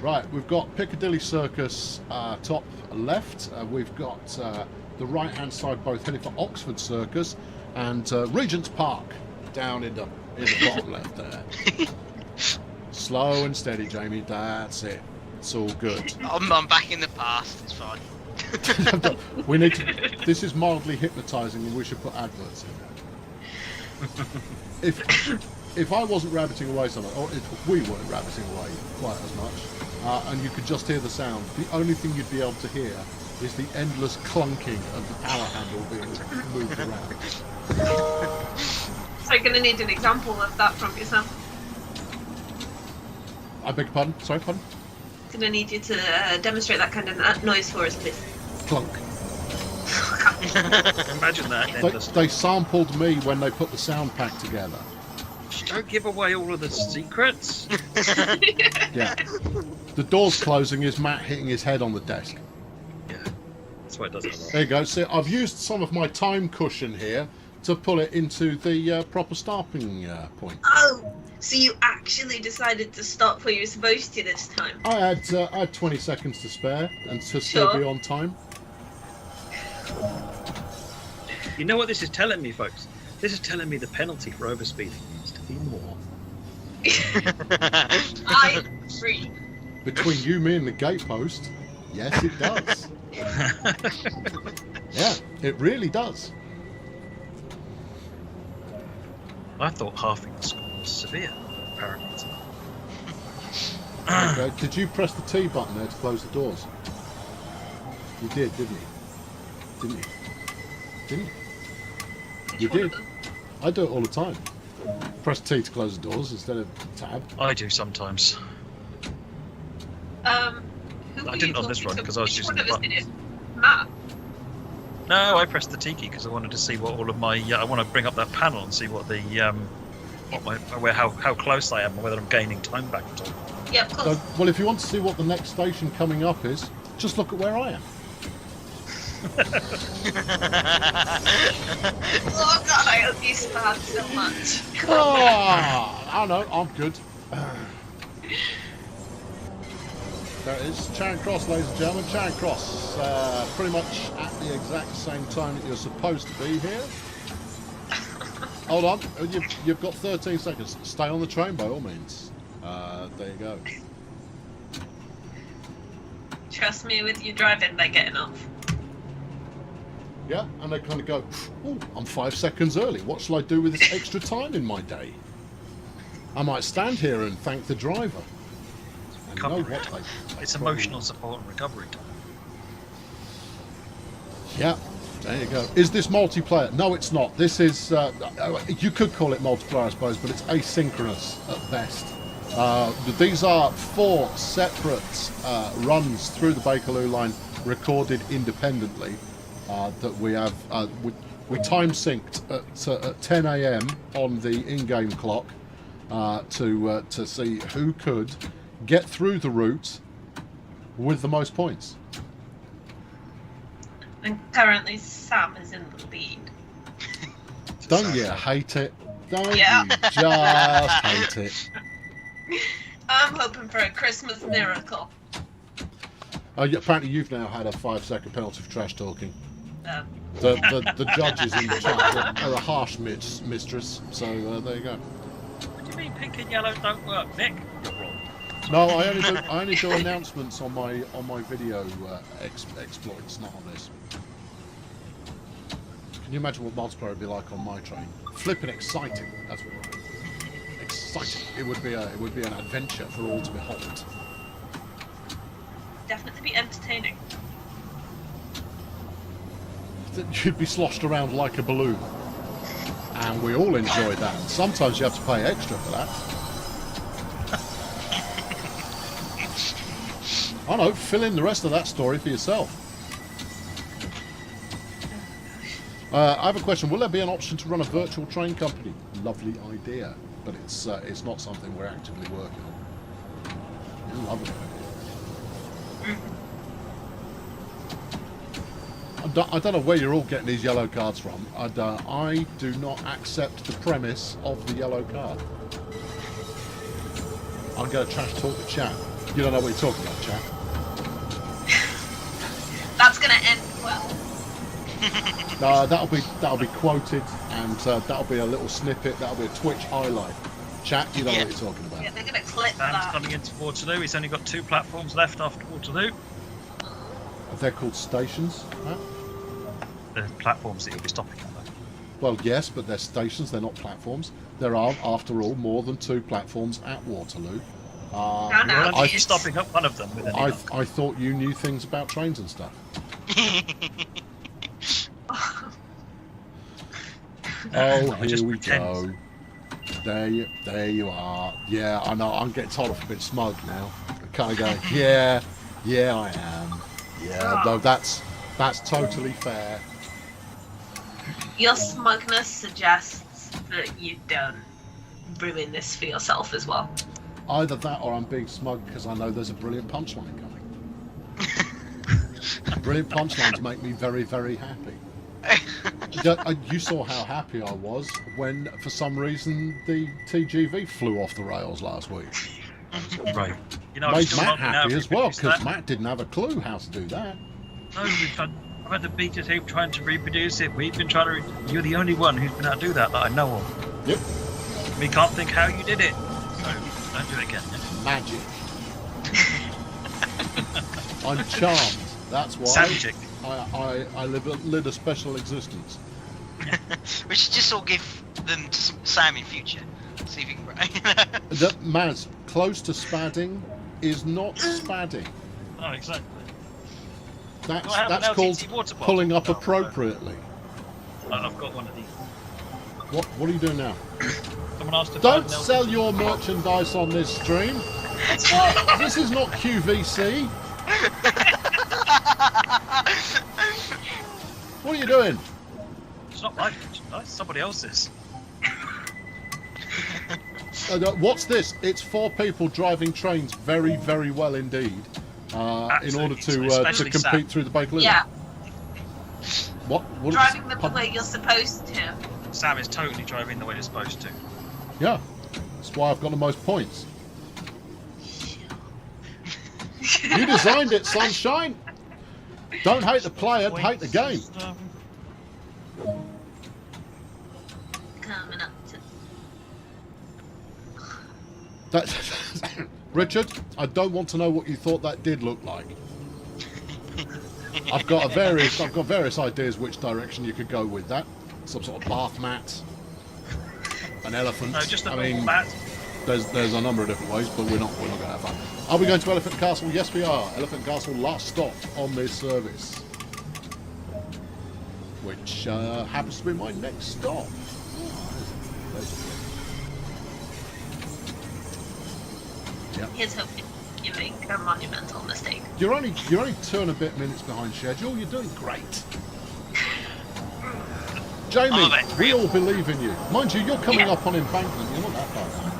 Right, we've got Piccadilly Circus top left. We've got the right-hand side both heading for Oxford Circus and Regent's Park down in the bottom left there. Slow and steady, Jamie. That's it. It's all good. I'm back in the past. It's fine. We need to. This is mildly hypnotising, and we should put adverts in there. If I wasn't rabbiting away so much, or if we weren't rabbiting away quite as much, and you could just hear the sound, the only thing you'd be able to hear is the endless clunking of the power handle being moved around. So you're going to need an example of that from yourself. I beg your pardon? Sorry, pardon? Going to need you to demonstrate that kind of noise for us, please. Clunk. Imagine that. They sampled me when they put the sound pack together. Don't give away all of the secrets. Yeah. The door's closing is Matt hitting his head on the desk. Yeah. That's why it does it a lot. There you go. See, I've used some of my time cushion here to pull it into the proper stopping point. Oh, so you actually decided to stop where you were supposed to this time? I had 20 seconds to spare and to still be on time. You know what this is telling me, folks? This is telling me the penalty for overspeeding needs to be more. I agree. Between you, me, and the gatepost, yes, it does. Yeah, it really does. I thought halving the score was severe. Apparently it's not. Okay. Did you press the T button there to close the doors? You did, didn't you? Didn't you? Didn't you? You did. I do it all the time. Press T to close the doors instead of tab. I do sometimes. Who I didn't on this one because I was using the buttons. Matt. No, I pressed the T key because I wanted to see what all of my. I want to bring up that panel and see what the how close I am and whether I'm gaining time back at all. Yeah, of course. So, well, if you want to see what the next station coming up is, just look at where I am. Oh god, I hope you spam so much. I know, I'm good. There it is, Charing Cross, ladies and gentlemen. Charing Cross, pretty much at the exact same time that you're supposed to be here. Hold on, you've got 13 seconds. Stay on the train by all means. There you go. Trust me, with you driving, they're getting off. Yeah, and they kind of go, oh, I'm 5 seconds early. What shall I do with this extra time in my day? I might stand here and thank the driver. And know what they It's emotional support and recovery time. Yeah, there you go. Is this multiplayer? No, it's not. This is, you could call it multiplayer, I suppose, but it's asynchronous at best. These are 4 separate runs through the Bakerloo Line recorded independently. That we have, we time synced at 10 AM on the in-game clock to see who could get through the route with the most points. And currently Sam is in the lead. Don't you hate it? Don't Yeah. you just hate it? I'm hoping for a Christmas miracle. Apparently you've now had a 5-second penalty for trash talking. The judges in the chat are a harsh mistress, so there you go. What do you mean pink and yellow don't work, Nick? You're wrong. No, I only do announcements on my video exploits, not on this. Can you imagine what multiplayer would be like on my train? Flipping exciting. That's what it would be. Exciting. It would be an adventure for all to behold. Definitely be entertaining. you'd be sloshed around like a balloon. And we all enjoy that. Sometimes you have to pay extra for that. I know, fill in the rest of that story for yourself. I have a question. Will there be an option to run a virtual train company? Lovely idea, but it's not something we're actively working on. Lovely idea. I don't know where you're all getting these yellow cards from. I do not accept the premise of the yellow card. I'm going to trash talk the chat. You don't know what you're talking about, chat. That's going to end well. No, that'll be quoted, and that'll be a little snippet. That'll be a Twitch highlight. Chat, you know what you're talking about. Yeah, they're going to clip Sam's that. coming into Waterloo. He's only got 2 platforms left after Waterloo. They're called stations. Huh? The platforms that you'll be stopping at. Well, yes, but they're stations. They're not platforms. There are, after all, more than 2 platforms at Waterloo. No, You're only it's- stopping up one of them. With I thought you knew things about trains and stuff. Oh, here we go. There you are. Yeah, I know. I'm getting told off a bit smug now. Kind of going, yeah, I am. Yeah, no, that's totally fair. Your smugness suggests that you don't ruin this for yourself as well. Either that, or I'm being smug because I know there's a brilliant punchline coming. Brilliant punchlines make me very, very happy. You saw how happy I was when, for some reason, the TGV flew off the rails last week. Right. You know, I'm Made still Matt not happy now as well, reproduce because that. Matt didn't have a clue how to do that. No, I've had the beta tape trying to reproduce it. We've been trying to. You're the only one who's been able to do that I know of. Yep. We can't think how you did it. So don't do it again. Magic. I'm charmed. That's why Magic. I live a special existence. We should just all give them to Sam in future. See if he can. That Maz, close to spadding is not spadding. Oh, exactly. That's Do I have an called LTT water bottle? pulling up No, appropriately. I've got one of these. What are you doing now? Someone asked if I Don't had an sell LTT your water bottle. merchandise on this stream. This is not QVC. What are you doing? It's not my merchandise, it's somebody else's. What's this? It's 4 people driving trains very, very well indeed. In order Absolutely, to especially compete Sam. through the Bakerloo Line. Yeah, What? driving them the pub- way you're supposed to. Sam is totally driving the way they're supposed to. Yeah. That's why I've got the most points. You designed it, sunshine. Don't hate the player, hate the game. Coming up to. That, Richard, I don't want to know what you thought that did look like. I've got various ideas which direction you could go with that. Some sort of bath mat, an elephant. No, just a I normal mean, bat. there's a number of different ways, but we're not going to have fun. Are we going to Elephant Castle? Yes, we are. Elephant Castle, last stop on this service, which happens to be my next stop. Here's hoping you make a monumental mistake. You're only 2 and a bit minutes behind schedule. You're doing great. Jamie, Oh, that's we real. all believe in you. Mind you, you're coming Yeah. up on embankment. You're not that far behind.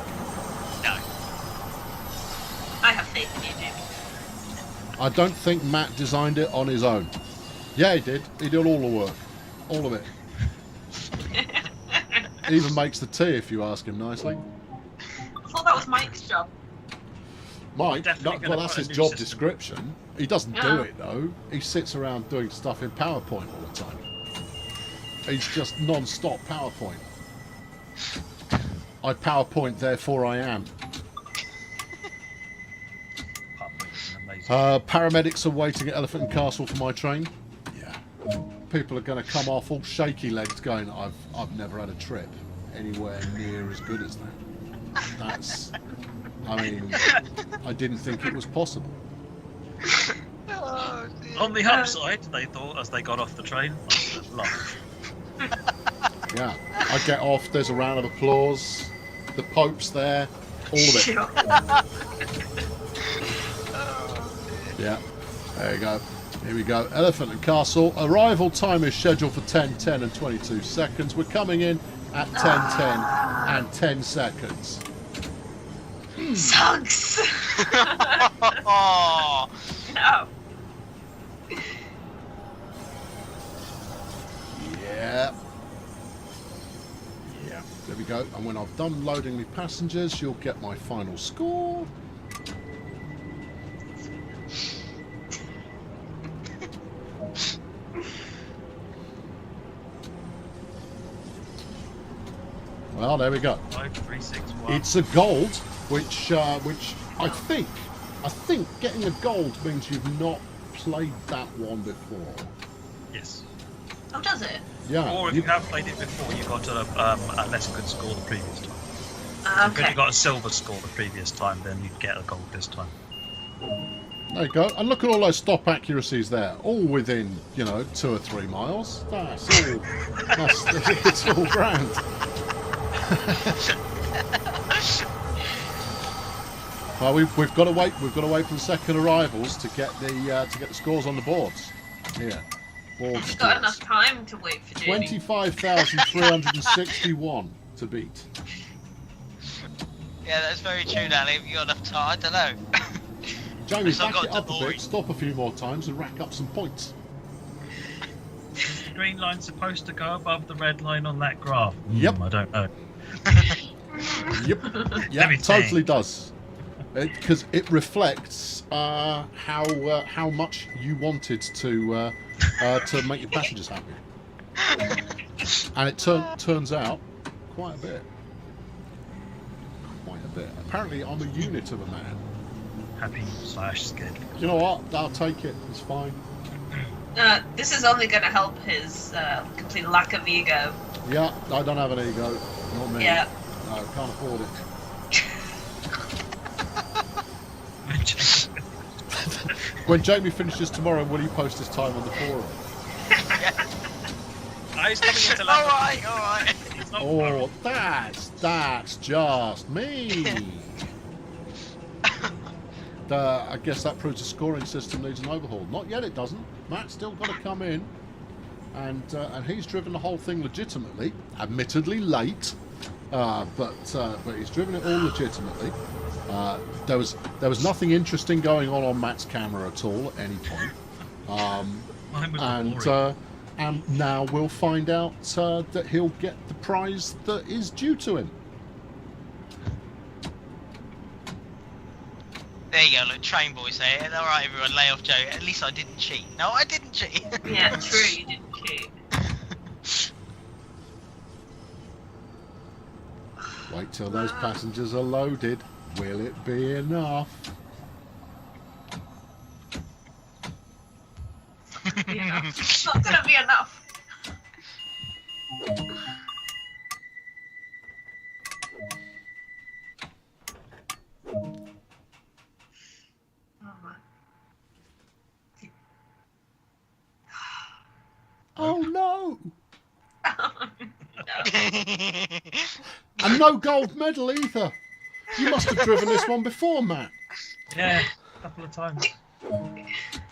No. I have faith in you, Jamie. I don't think Matt designed it on his own. Yeah, he did. He did all the work. All of it. He even makes the tea if you ask him nicely. I thought that was Mike's job. Mike, Definitely gonna well, that's put a his new job system. description. He doesn't do Yeah. it, though. He sits around doing stuff in PowerPoint all the time. He's just non-stop PowerPoint. I PowerPoint, therefore I am. Amazing. Paramedics are waiting at Elephant and Castle for my train. Yeah. People are going to come off all shaky legs going, I've never had a trip anywhere near as good as that. That's... I mean, I didn't think it was possible. Oh, dear. On the upside, they thought as they got off the train, laugh. Yeah, I get off. There's a round of applause. The Pope's there. All of it. Sure. Yeah, there you go. Here we go. Elephant and Castle. Arrival time is scheduled for 10:10 and 22 seconds. We're coming in at 10:10 and 10 seconds. Sucks. Oh, No. Yeah. Yeah, there we go. And when I've done loading the passengers, you'll get my final score. Well, there we go. 5, 3, 6, 1. It's a gold, which I think getting a gold means you've not played that one before. Yes. Oh, does it? Yeah. Or if you have played it before, you got a less good score the previous time. If Okay. you got a silver score the previous time, then you'd get a gold this time. There you go. And look at all those stop accuracies there, all within 2 or 3 miles. It's all grand. Well, we've got to wait. We've got to wait for the second arrivals to get the scores on the boards. Here, board You've got enough scores. time to wait for Jamie. 25,361 to beat. yeah, that's very true, Danny. Have you got enough time? I don't know. Jamie, So I've back got it up a Delory. bit, stop a few more times, and rack up some points. Is the green line supposed to go above the red line on that graph? Yep. I don't know. Yep, yeah, Let me it totally think. does. Because it reflects how much you wanted to make your passengers happy, and it turns out quite a bit. Quite a bit. Apparently, I'm a unit of a man. Happy / scared. You know what? I'll take it. It's fine. This is only going to help his complete lack of ego. Yeah, I don't have an ego. Not me. Yeah. No, can't afford it. When Jamie finishes tomorrow, will he post his time on the forum? He's coming into all London. right, all right. He's not Oh, that's just mean. I guess that proves the scoring system needs an overhaul. Not yet, it doesn't. Matt's still got to come in, and he's driven the whole thing legitimately. Admittedly late, but he's driven it all legitimately. There was nothing interesting going on Matt's camera at all at any point. Mine was boring. And now we'll find out that he'll get the prize that is due to him. There you go, look, train boys there. All right, everyone, lay off Joe. At least I didn't cheat. No, I didn't cheat. Yeah, true, you didn't cheat. Wait till those passengers are loaded. Will it be enough? It's not going to be enough. Oh no! No. And no gold medal either. You must have driven this one before, Matt. Yeah, a couple of times.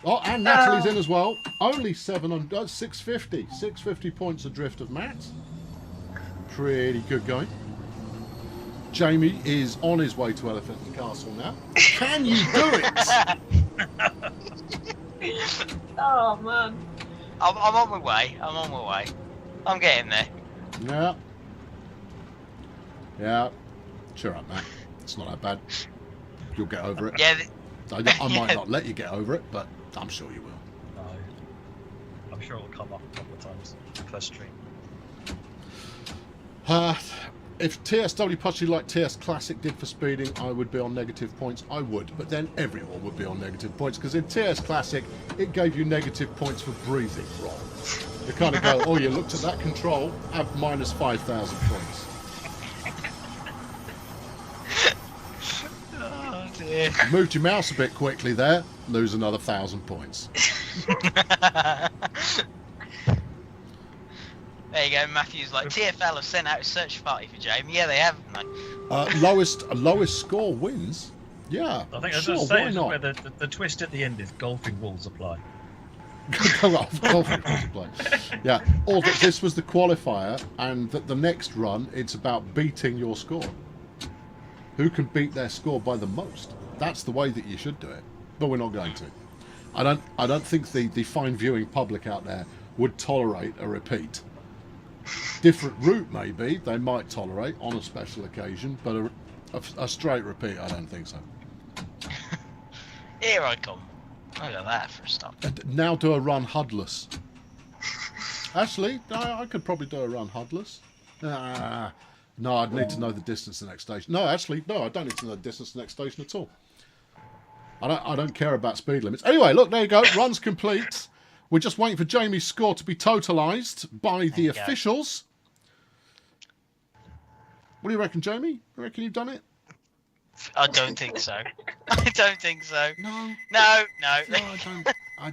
Oh, and Natalie's in as well. Only 650. 650 points adrift of Matt. Pretty good going. Jamie is on his way to Elephant and Castle now. Can you do it? Oh, man. I'm on my way. I'm on my way. I'm getting there. Yeah. Yeah. Cheer up, Matt. It's not that bad. You'll get over it. Yeah. I might not let you get over it, but I'm sure you will. No. I'm sure it'll come up a couple of times. First stream. If TSW Puchy like TS Classic did for speeding, I would be on negative points. I would, but then everyone would be on negative points because in TS Classic, it gave you negative points for breathing wrong. You kind of go, oh, you looked at that control, have minus 5,000 points. Oh dear. Moved your mouse a bit quickly there, lose another 1,000 points. There you go. Matthew's like, TFL have sent out a search party for Jamie. Yeah, they have, haven't they? Lowest score wins. Yeah, I think I was sure, just why saying not? where the twist at the end is golfing rules apply. Golfing rules apply. Yeah, or that this was the qualifier, and that the next run it's about beating your score. Who can beat their score by the most? That's the way that you should do it. But we're not going to. I don't think the fine viewing public out there would tolerate a repeat. Different route maybe they might tolerate on a special occasion, but a straight repeat I don't think so. Here I come. Look at that for a start. And now do a run HUDless. Actually, I could probably do a run HUDless. No, I'd need to know the distance to the next station. No, actually, no, I don't need to know the distance to the next station at all. I don't care about speed limits. Anyway, look, there you go. Run's complete. We're just waiting for Jamie's score to be totalised by the officials. What do you reckon, Jamie? You reckon you've done it? I don't think so. I don't think so. No. No. I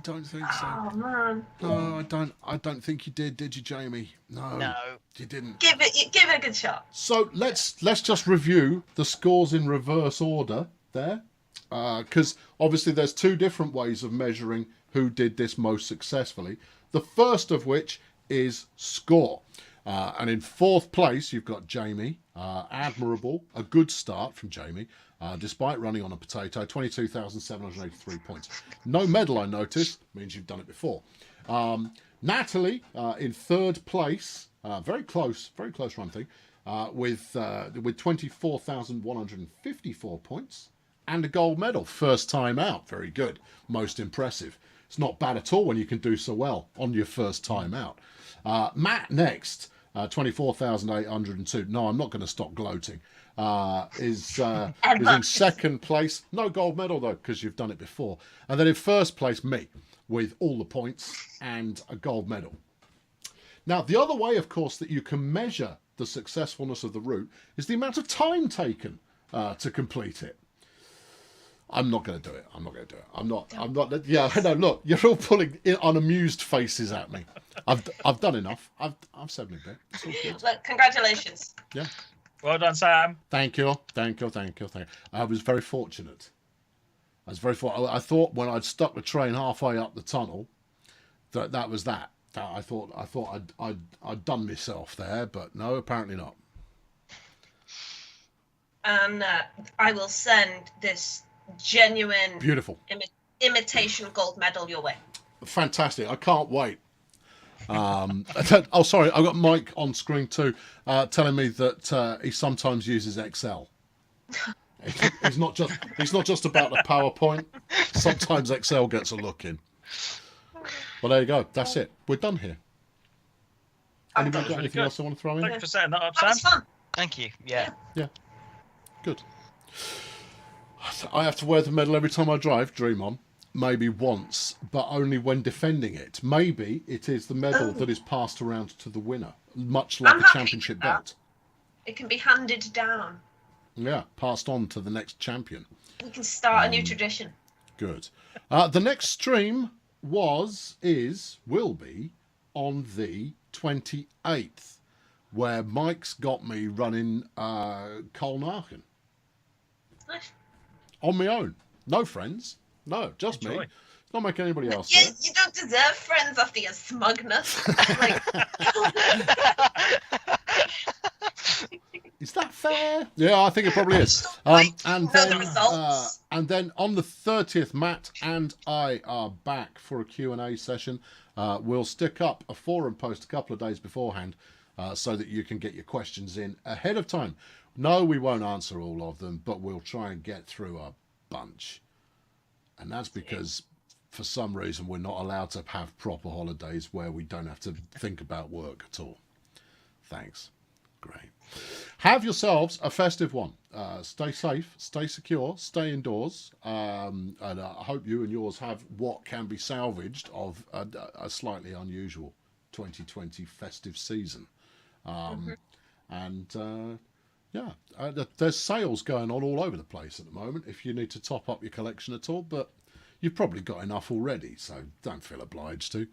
don't think so. Oh man. No, I don't think you did you, Jamie? No. You didn't. Give it a good shot. So let's just review the scores in reverse order there, because obviously there's two different ways of measuring who did this most successfully. The first of which is score, and in fourth place you've got Jamie. Admirable, a good start from Jamie, despite running on a potato. 22,783 points. No medal, I noticed, means you've done it before. Natalie in third place, very close run thing, with 24,154 points and a gold medal, first time out. Very good, most impressive. It's not bad at all when you can do so well on your first time out. Matt next, 24,802. No, I'm not going to stop gloating. Is in second place. No gold medal though, because you've done it before. And then in first place, me, with all the points and a gold medal. Now, the other way, of course, that you can measure the successfulness of the route is the amount of time taken to complete it. I'm not going to do it. I'm not. Yeah, I know. Look, you're all pulling unamused faces at me. I've done enough. I've said my bit. It's all good. Look, congratulations. Yeah. Well done, Sam. Thank you. I was very fortunate. I thought when I'd stuck the train halfway up the tunnel, that was that. I thought I'd done myself there, but no, apparently not. And I will send this genuine, beautiful imitation gold medal your way. Fantastic! I can't wait. Oh, sorry, I've got Mike on screen too, telling me that he sometimes uses Excel. He's not just about the PowerPoint. Sometimes Excel gets a look in. Well, there you go. That's it. We're done here. Anybody got anything else I want to throw in? Thanks for setting that up, That was Sam. fun. Thank you. Yeah. Good. I have to wear the medal every time I drive. Dream on. Maybe once, but only when defending it. Maybe it is the medal that is passed around to the winner, much like I'm a happy championship with that. belt. It can be handed down. Yeah, passed on to the next champion. We can start a new tradition. Good. The next stream will be on the 28th, where Mike's got me running Colnarchen. Nice. On my own. No friends. No, just Enjoy. me. It's not making anybody else do it. You don't deserve friends after your smugness. Like, Is that fair? Yeah, I think it probably is. And then on the 30th, Matt and I are back for a Q&A session. We'll stick up a forum post a couple of days beforehand so that you can get your questions in ahead of time. No, we won't answer all of them, but we'll try and get through a bunch. And that's because for some reason we're not allowed to have proper holidays where we don't have to think about work at all. Thanks. Great. Have yourselves a festive one. Stay safe, stay secure, stay indoors. And I hope you and yours have what can be salvaged of a slightly unusual 2020 festive season. There's sales going on all over the place at the moment if you need to top up your collection at all, but you've probably got enough already, so don't feel obliged to.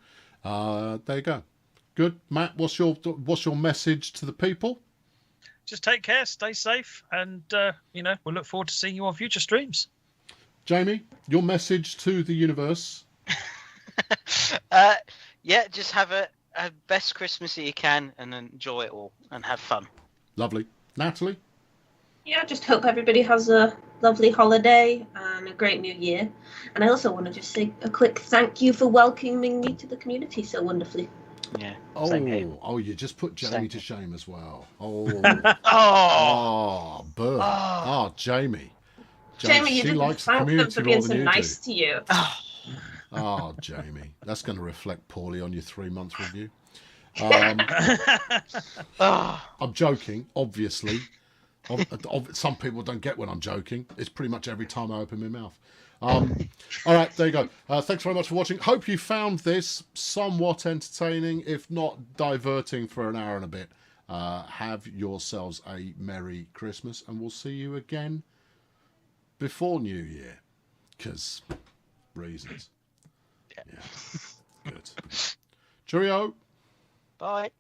There you go. Good. Matt, what's your message to the people? Just take care, stay safe, and we'll look forward to seeing you on future streams. Jamie, your message to the universe. Yeah, just have a best Christmas that you can and enjoy it all and have fun. Lovely. Natalie? Yeah, just hope everybody has a lovely holiday and a great new year. And I also want to just say a quick thank you for welcoming me to the community so wonderfully. Yeah. Oh, you just put Jamie to shame as well. Oh, Oh, burn. Oh, Jamie. Jamie, you she didn't likes the thank them community for more being than so you nice do. to you. Oh, Jamie, that's going to reflect poorly on your 3-month review. I'm joking, obviously. Some people don't get when I'm joking. It's pretty much every time I open my mouth. All right, there you go. Thanks very much for watching. Hope you found this somewhat entertaining, if not diverting for an hour and a bit. Have yourselves a Merry Christmas, and we'll see you again before New Year, because reasons. Yeah. Good. Cheerio. bye.